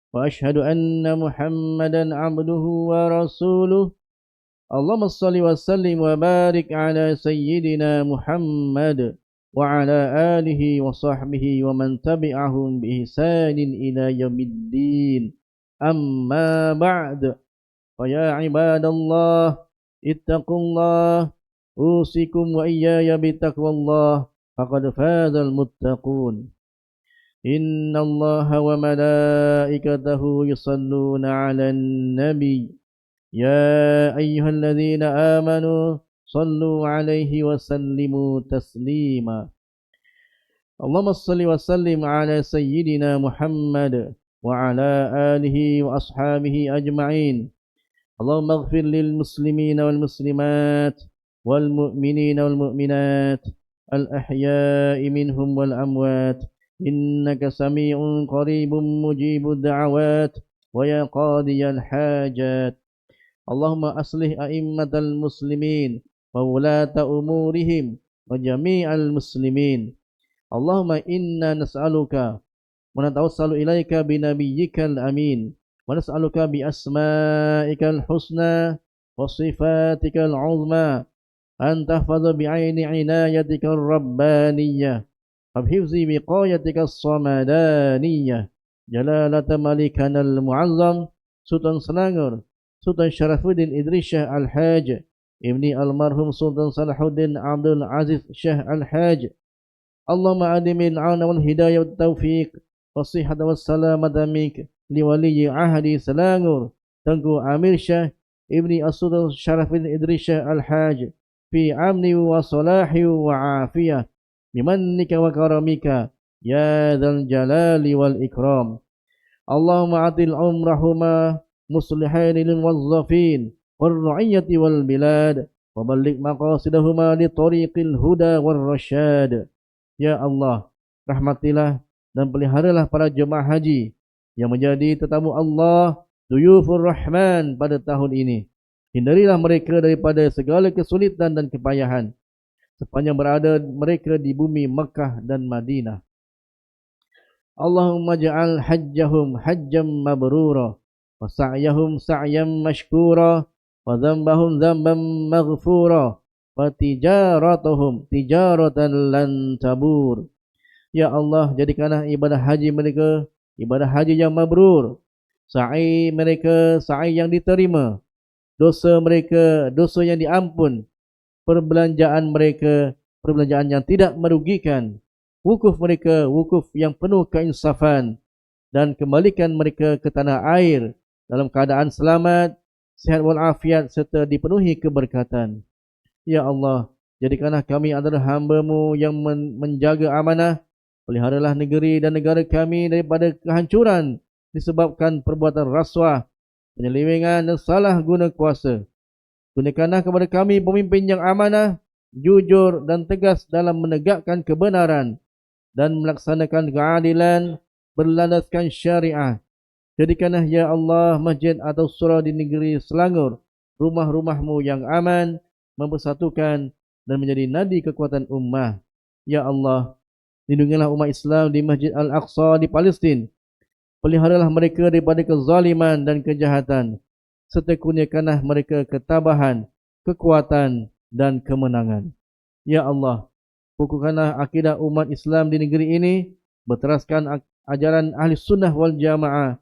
Speaker 1: وأشهد أن محمدا عبده ورسوله. اللهم صل وسلم وبارك على سيدنا محمد وعلى آله وصحبه ومن تبعهم بإحسان إلى يوم الدين. أما بعد، فيا عباد الله اتقوا الله، أوصيكم وإياي بتقوى الله، فقد فاز المتقون. إن الله وملائكته يصلون على النبي يا أيها الذين آمنوا صلوا عليه وسلموا تسليما. اللهم صل وسلم على سيدنا محمد وعلى آله وأصحابه أجمعين. اللهم اغفر للمسلمين والمسلمات والمؤمنين والمؤمنات الأحياء منهم والأموات إنك سميع قريب مجيب الدعوات ويا قاضي الحاجات. اللهم أصلح أئمة المسلمين وولاة أمورهم وجميع المسلمين. اللهم إنا نسألك ونتوسل إليك بنبيك الأمين ونسألك بأسمائك الحسنى وصفاتك العظمى أن تحفظ بعين عنايتك الربانية وبحفظ وقايتك الصمدانية جلالة ملكنا المعظم سلطان Selangor Sultan Syarafuddin Idris Syekh Al-Haj Ibni Almarhum Sultan Salahuddin Abdul Aziz Syekh Al-Haj. Allahumma adimil auna wal hidayah wat taufiq was-sihhata was-salamata mink liwali ahdi Selangor Tengku Amir Syekh Ibni As-Sultan Syarafuddin Idris Syekh Al-Haj fi amni wa salahi wa afiyah bimannika wa karamika ya dzal jalali wal ikram. Allahumma atil umrahuma muslihain lil muwazzafin wal ra'iyati wal bilad wa balligh maqasidahuma li tariqil huda war rasyad. Ya Allah, rahmatilah dan peliharalah para jemaah haji yang menjadi tetamu Allah, duyufur rahman pada tahun ini. Hindarilah mereka daripada segala kesulitan dan kepayahan sepanjang berada mereka di bumi Mekah dan Madinah. Allahumma ja'al hajjahum hajjam mabrura wa sa'yahum sa'yam mashkura wa dhanbahum dhanban maghfura wa tijaratuhum tijaratan lan tabur. Ya Allah, jadikanlah ibadah haji mereka ibadah haji yang mabrur, sa'i mereka sa'i yang diterima, dosa mereka dosa yang diampun, perbelanjaan mereka perbelanjaan yang tidak merugikan, wukuf mereka wukuf yang penuh keinsafan, dan kembalikan mereka ke tanah air dalam keadaan selamat, sihat walafiat serta dipenuhi keberkatan. Ya Allah, jadikanlah kami adalah hamba-Mu yang menjaga amanah. Peliharalah negeri dan negara kami daripada kehancuran disebabkan perbuatan rasuah, penyelewengan dan salah guna kuasa. Gunakanlah kepada kami pemimpin yang amanah, jujur dan tegas dalam menegakkan kebenaran dan melaksanakan keadilan berlandaskan syariah. Jadikanlah ya Allah masjid atau surau di negeri Selangor rumah-rumah-Mu yang aman, mempersatukan dan menjadi nadi kekuatan ummah. Ya Allah, lindungilah umat Islam di Masjid Al-Aqsa di Palestin. Peliharalah mereka daripada kezaliman dan kejahatan, serta kurniakanlah mereka ketabahan, kekuatan dan kemenangan. Ya Allah, kukuhkanlah akidah umat Islam di negeri ini, berteraskan ajaran ahli sunnah wal jamaah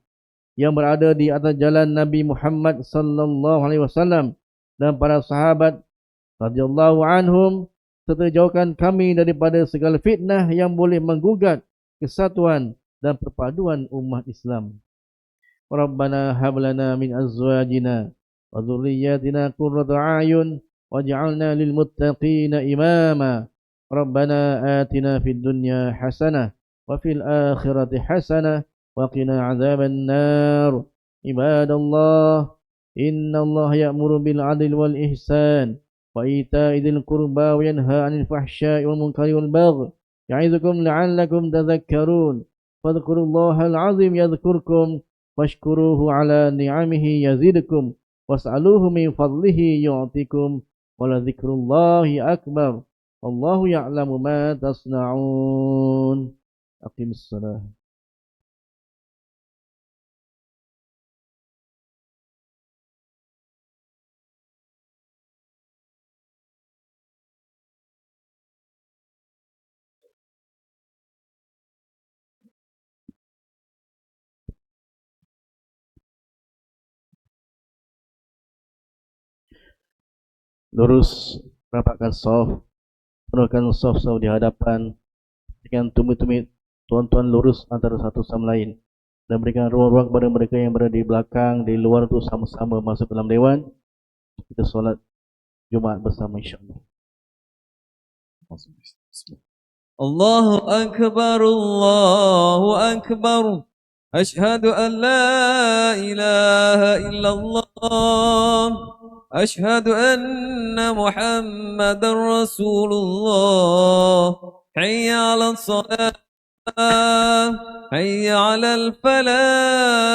Speaker 1: yang berada di atas jalan Nabi Muhammad sallallahu alaihi wasallam dan para sahabat radhiyallahu anhum, serta jauhkan kami daripada segala fitnah yang boleh menggugat kesatuan dan perpaduan umat Islam. Rabbana hab lana min azwajina wa dhurriyyatina qurrata a'yun waj'alna lil muttaqina imama. Rabbana atina fid dunya hasanah wa fil akhirati hasanah wa qina adzaban nar. Ibadallah, innallaha ya'muru bil 'adli wal ihsan وإيتاء ذي القربى وينهى عن الفحشاء والمنكر والبغي يعظكم لعلكم تذكرون فاذكروا الله العظيم يذكركم واشكروه على نعمه يزدكم واسألوه من فضله يعطكم ولذكر الله أكبر والله يعلم ما تصنعون. أقم الصلاة. Lurus, rapatkan soft, penuhkan soft-soft di hadapan, dengan tumit-tumit tuan-tuan lurus antara satu sama lain, dan berikan ruang-ruang kepada mereka yang berada di belakang, di luar itu sama-sama masuk dalam dewan. Kita solat Jumaat bersama insyaAllah.
Speaker 2: الله أكبر الله أكبر أشهد أن لا إله إلا الله أشهد أن محمد رسول الله حي على الصلاة حي على الفلاح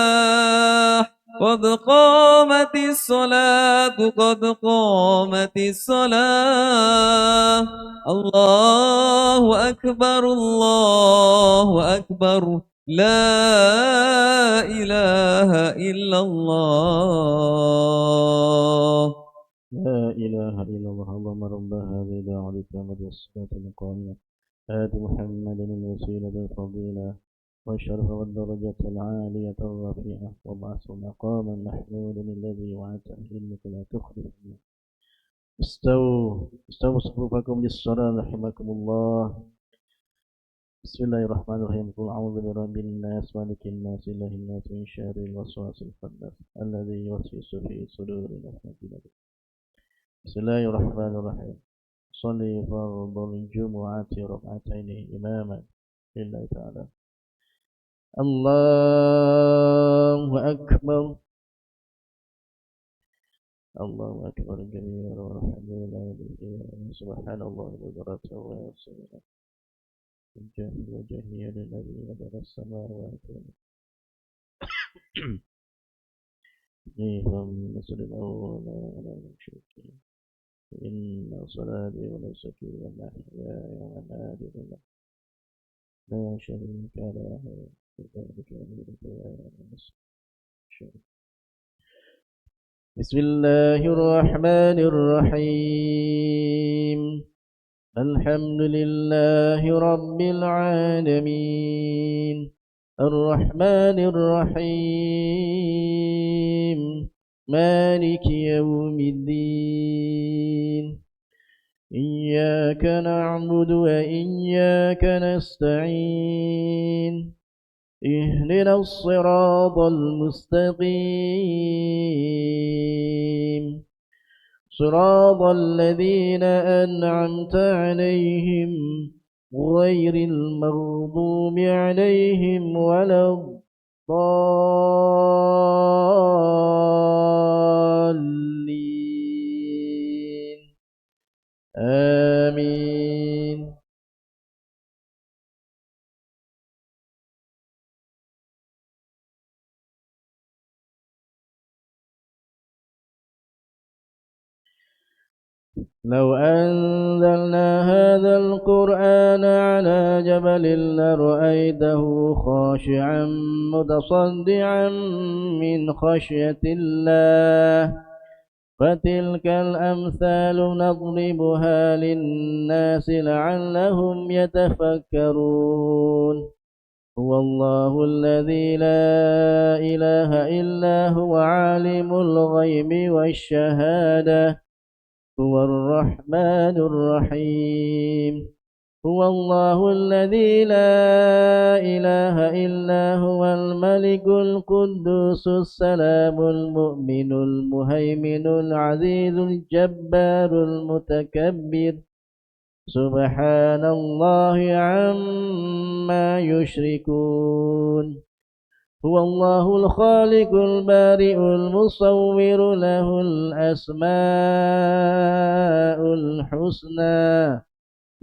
Speaker 2: قد قامت الصلاة قد قامت الصلاة الله أكبر الله أكبر لا إله إلا الله
Speaker 1: لا إله إلا الله اللهم رب هذه الدعوة التامة والصلاة القائمة آت محمدا الوسيلة الفضيلة والشرف والدرجة العالية الرفيعة وابعثه مقاما محمودا الذي وعدته إنك لا تخلف الميعاد استووا صفوفكم للصلاة رحمكم الله بسم الله الرحمن الرحيم قل أعوذ برب الناس مالك الناس إله الناس من شر الوسواس الخناس الذي يوسوس في صدور الناس بسم الله الرحمن الرحيم صلي فرض الجمعة ركعتين إماما لله تعالى الله أكبر الله أكبر كبيرا والحمد لله سبحان الله وبركاته وسلام الجاهل وجهيا للذي بدر السماوات نيفا مثل الأول ولا المشركين إن صلاتي ونسكي ومحياي ومماتي لله لا شريك له بذلك أمرت وأنا مسلم بسم الله الرحمن الرحيم الحمد لله رب العالمين الرحمن الرحيم مالك يوم الدين إياك نعبد وإياك نستعين اهدنا الصراط المستقيم صراط الذين أنعمت عليهم غير المغضوب عليهم ولا الضالين آمين لو أنزلنا هذا القرآن على جبل لرأيته خاشعا متصدعا من خشية الله فتلك الأمثال نضربها للناس لعلهم يتفكرون هو الله الذي لا إله إلا هو عالم الغيب والشهادة هو الرحمن الرحيم هو الله الذي لا إله إلا هو الملك القدوس السلام المؤمن المهيمن العزيز الجبار المتكبر سبحان الله عما يشركون هو الله الخالق البارئ المصور له الأسماء الحسنى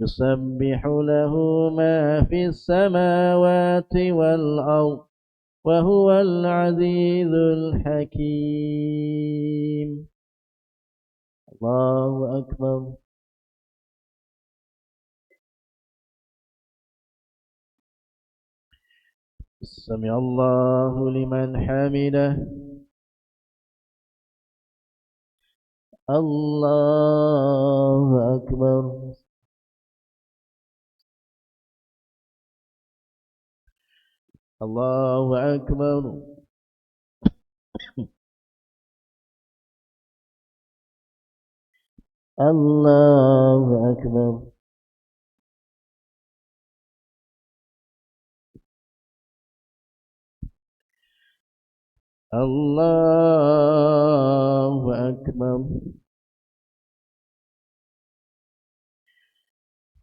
Speaker 1: يسبح له ما في السماوات والأرض وهو العزيز الحكيم الله أكبر سمع الله لمن حمده الله أكبر الله أكبر الله أكبر الله أكبر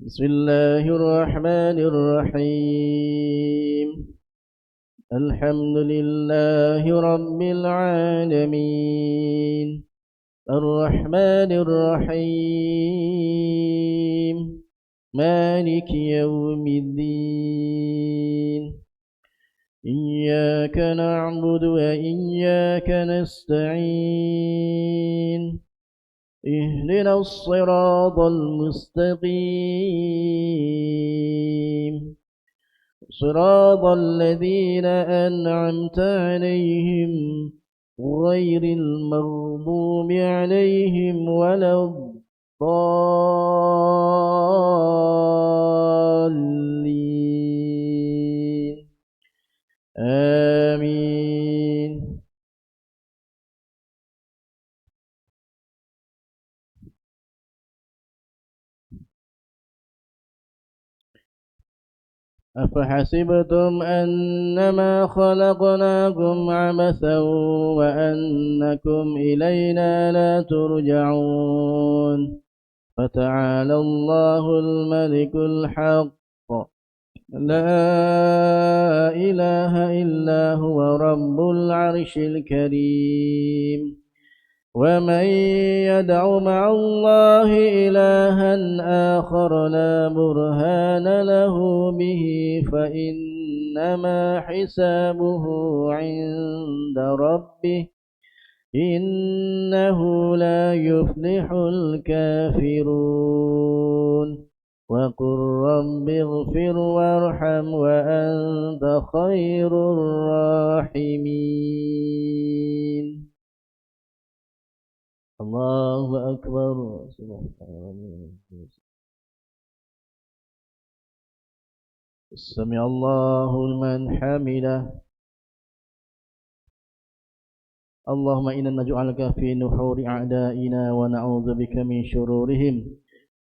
Speaker 1: بسم الله الرحمن الرحيم الحمد لله رب العالمين الرحمن الرحيم مالك يوم الدين إياك نعبد وإياك نستعين اهدنا الصراط المستقيم صراط الذين أنعمت عليهم غير المغضوب عليهم ولا الضالين آمين. أفحسبتم أنما خلقناكم عبثا وأنكم إلينا لا ترجعون فتعالى الله الملك الحق لا إله إلا هو رب العرش الكريم ومن يدع مع الله إلها آخر لا برهان له به فإنما حسابه عند ربه إنه لا يفلح الكافرون وقل رب اغفر وارحم وأنت خير الراحمين. الله أكبر. سمع الله لمن حمده. اللهم إنا نجعلك في نحور أعدائنا ونعوذ بك من شرورهم.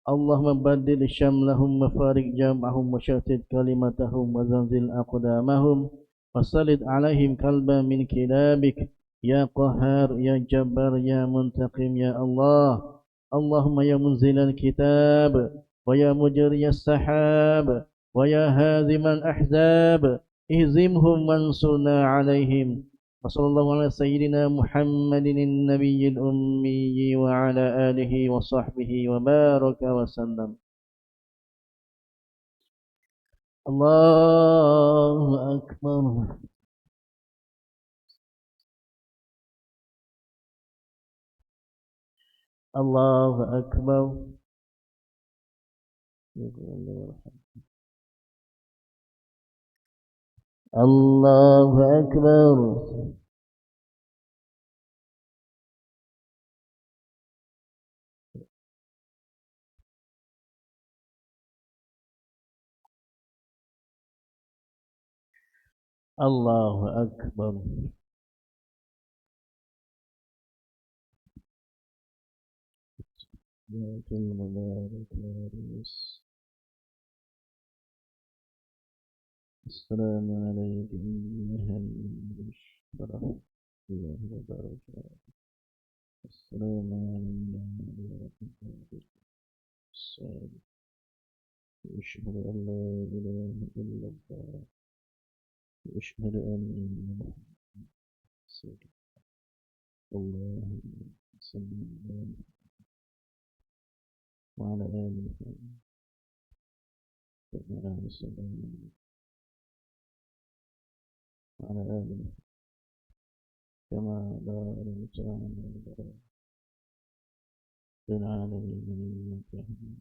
Speaker 1: اللهم بدل شملهم وفارق جمعهم وشتت كلمتهم وزلزل أقدامهم وسلط عليهم كلبا من كلابك يا قهار يا جبار يا منتقم يا الله. اللهم يا منزل الكتاب ويا مجري السحاب ويا هازم الأحزاب اهزمهم وانصرنا عليهم. وصلى الله على سيدنا محمد النبي الأمي وعلى آله وصحبه وبارك وسلم. الله أكبر. الله أكبر. الله أكبر. الله أكبر. السلام عليكم أيها الشرف الله وبركاته. السلام علينا وأشهد أن لا إله إلا الله وأشهد أن محمدا رسول الله. صلى الله وعلى آله وعلى آله كما باركت على العالمين إنك حميد.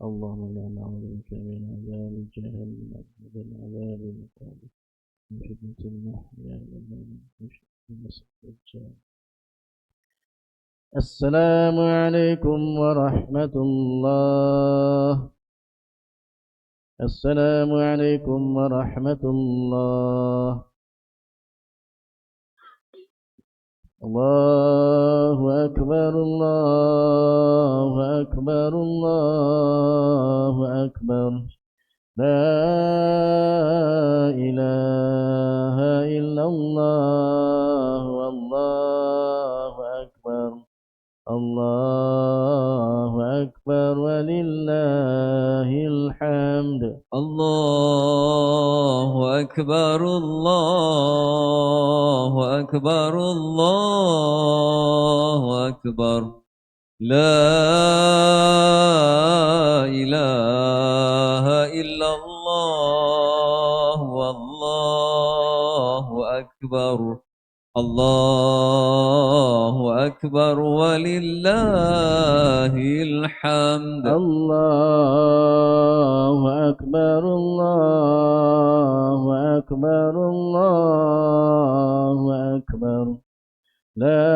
Speaker 1: اللهم لا نعوذ بك من عذاب جهنم ومن عذاب القبر من فتنة المحيا والممات من شر المسيح الدجال. السلام عليكم ورحمة الله. السلام عليكم ورحمة الله. الله أكبر. الله أكبر. الله أكبر. لا إله إلا الله والله أكبر. الله أكبر. ولله الحمد
Speaker 2: الله أكبر الله أكبر الله أكبر لا إله إلا الله والله أكبر الله أكبر ولله الحمد
Speaker 1: الله أكبر الله أكبر الله أكبر لا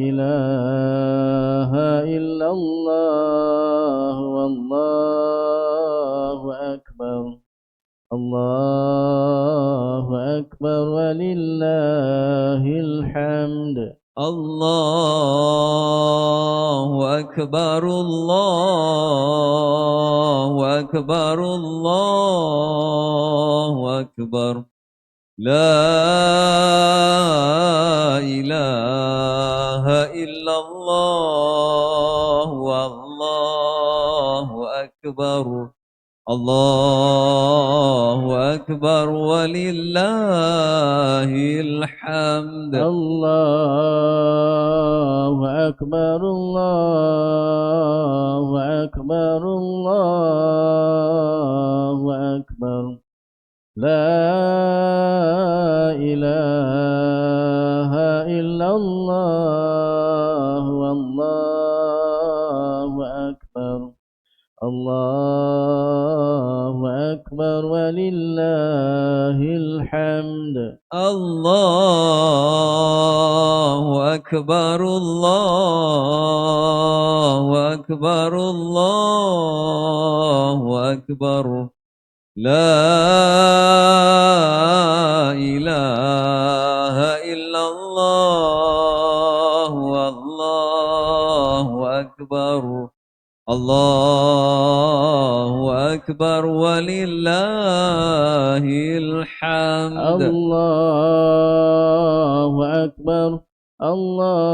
Speaker 1: إله إلا الله والله أكبر الله أكبر ولله الحمد
Speaker 2: الله أكبر الله أكبر الله أكبر لا إله إلا الله والله أكبر الله أكبر ولله الحمد
Speaker 1: الله أكبر الله أكبر الله أكبر لا إله إلا الله والله أكبر الله أكبر ولله الحمد
Speaker 2: الله أكبر الله أكبر الله أكبر لا إله إلا الله والله أكبر الله أكبر ولله الحمد
Speaker 1: الله أكبر الله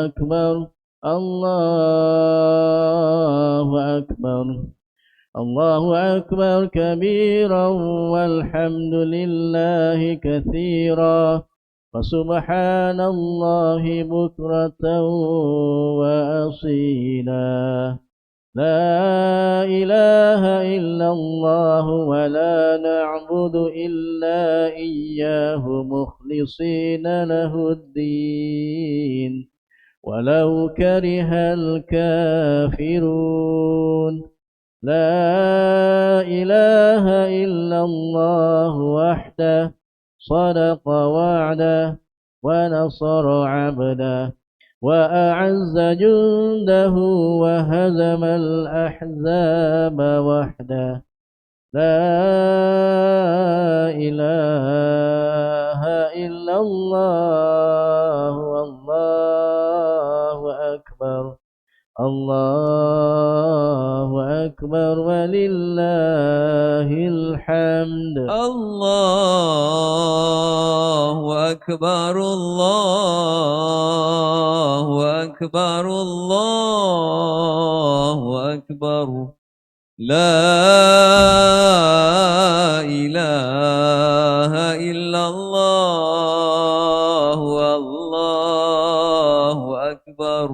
Speaker 1: أكبر الله أكبر الله أكبر كبيرا والحمد لله كثيرا وسبحان الله بكرة وأصيلا لا إله إلا الله ولا نعبد إلا إياه مخلصين له الدين ولو كره الكافرون لا إله إلا الله وحده صدق وعده ونصر عبده وأعز جنده وهزم الأحزاب وحده لا إله إلا الله والله أكبر الله أكبر ولله الحمد
Speaker 2: الله أكبر الله أكبر الله أكبر لا إله إلا الله والله أكبر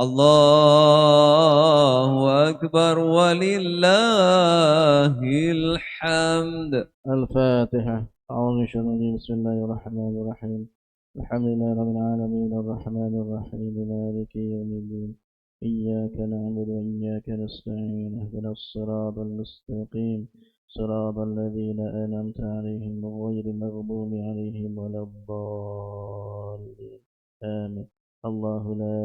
Speaker 2: الله أكبر ولله الحمد
Speaker 1: الفاتحة. أعوذ بالله بسم الله الرحمن الرحيم الحمد لله رب العالمين الرحمن الرحيم مالك يوم الدين إياك نعبد وإياك نستعين اهدنا الصراط المستقيم صراط الذين أنعمت عليهم غير المغضوب عليهم ولا الضالين آمين. الله لا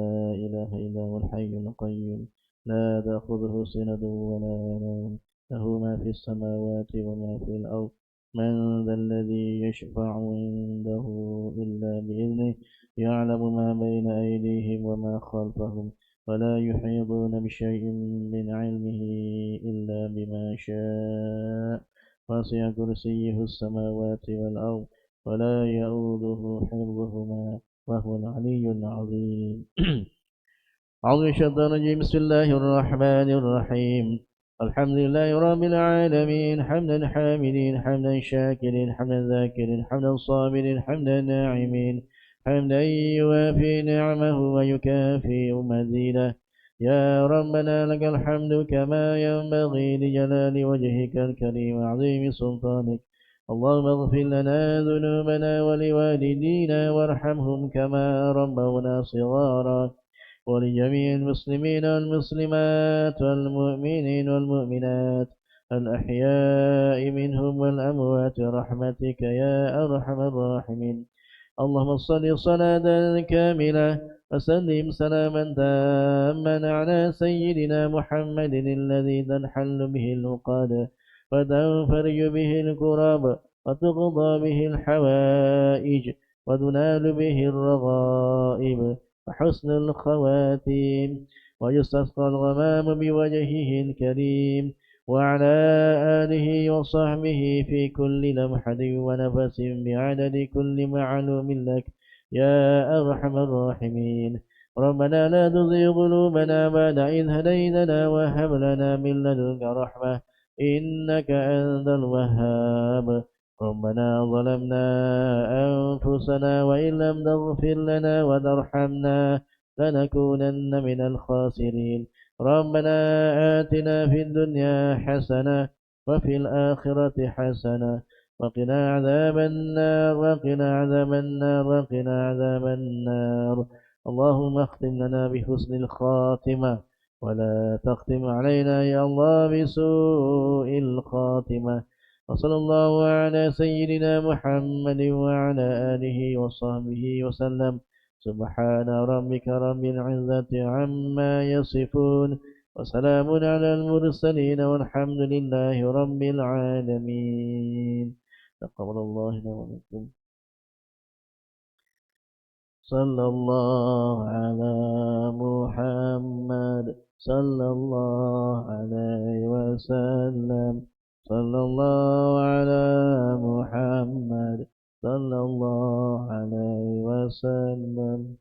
Speaker 1: إله إلا هو الحي القيوم لا تأخذه سنة ولا نوم له ما في السماوات وما في الأرض من ذا الذي يشفع عنده إلا بإذنه يعلم ما بين أيديهم وما خلفهم ولا يحيطون بشيء من علمه إلا بما شاء وسع كرسيه السماوات والأرض ولا يؤوده حفظهما وهو العلي العظيم أعوذ بالله من الشيطان الرجيم بسم الله الرحمن الرحيم الحمد لله رب العالمين حمدا حامدين حمدا شاكرين حمدا ذاكرين حمدا صابرين حمدا ناعمين حمدا يوافي نعمه ويكافئ مزيده يا ربنا لك الحمد كما ينبغي لجلال وجهك الكريم وعظيم سلطانك اللهم اغفر لنا ذنوبنا ولوالدينا وارحمهم كما ربونا صغارا ولجميع المسلمين والمسلمات والمؤمنين والمؤمنات الأحياء منهم والأموات برحمتك يا أرحم الراحمين اللهم صل صلاة كاملة وسلم سلاما تاما على سيدنا محمد الذي تنحل به العقاد وتنفرج به الكراب وتقضى به الحوائج وتنال به الرغائب وحسن الخواتيم ويستسقى الغمام بوجهه الكريم وعلى آله وصحبه في كل لمحة ونفس بعدد كل معلوم لك يا أرحم الراحمين ربنا لا تزغ قلوبنا بعد إذ هديتنا وهب لنا من لدنك رحمة إنك أنت الوهاب ربنا ظلمنا أنفسنا وإن لم تغفر لنا وترحمنا لنكونن من الخاسرين ربنا آتنا في الدنيا حسنة وفي الآخرة حسنة وقنا عذاب النار وقنا عذاب النار وقنا عذاب النار اللهم اختم لنا بحسن الخاتمة ولا تختم علينا يا الله بسوء الخاتمة وصلى الله على سيدنا محمد وعلى آله وصحبه وسلم سبحان ربك رب العزة عما يصفون وسلام على المرسلين والحمد لله رب العالمين تقبل الله منا ومنكم صلى الله على محمد صلى الله عليه وسلم صلى الله على محمد صلى الله عليه وسلم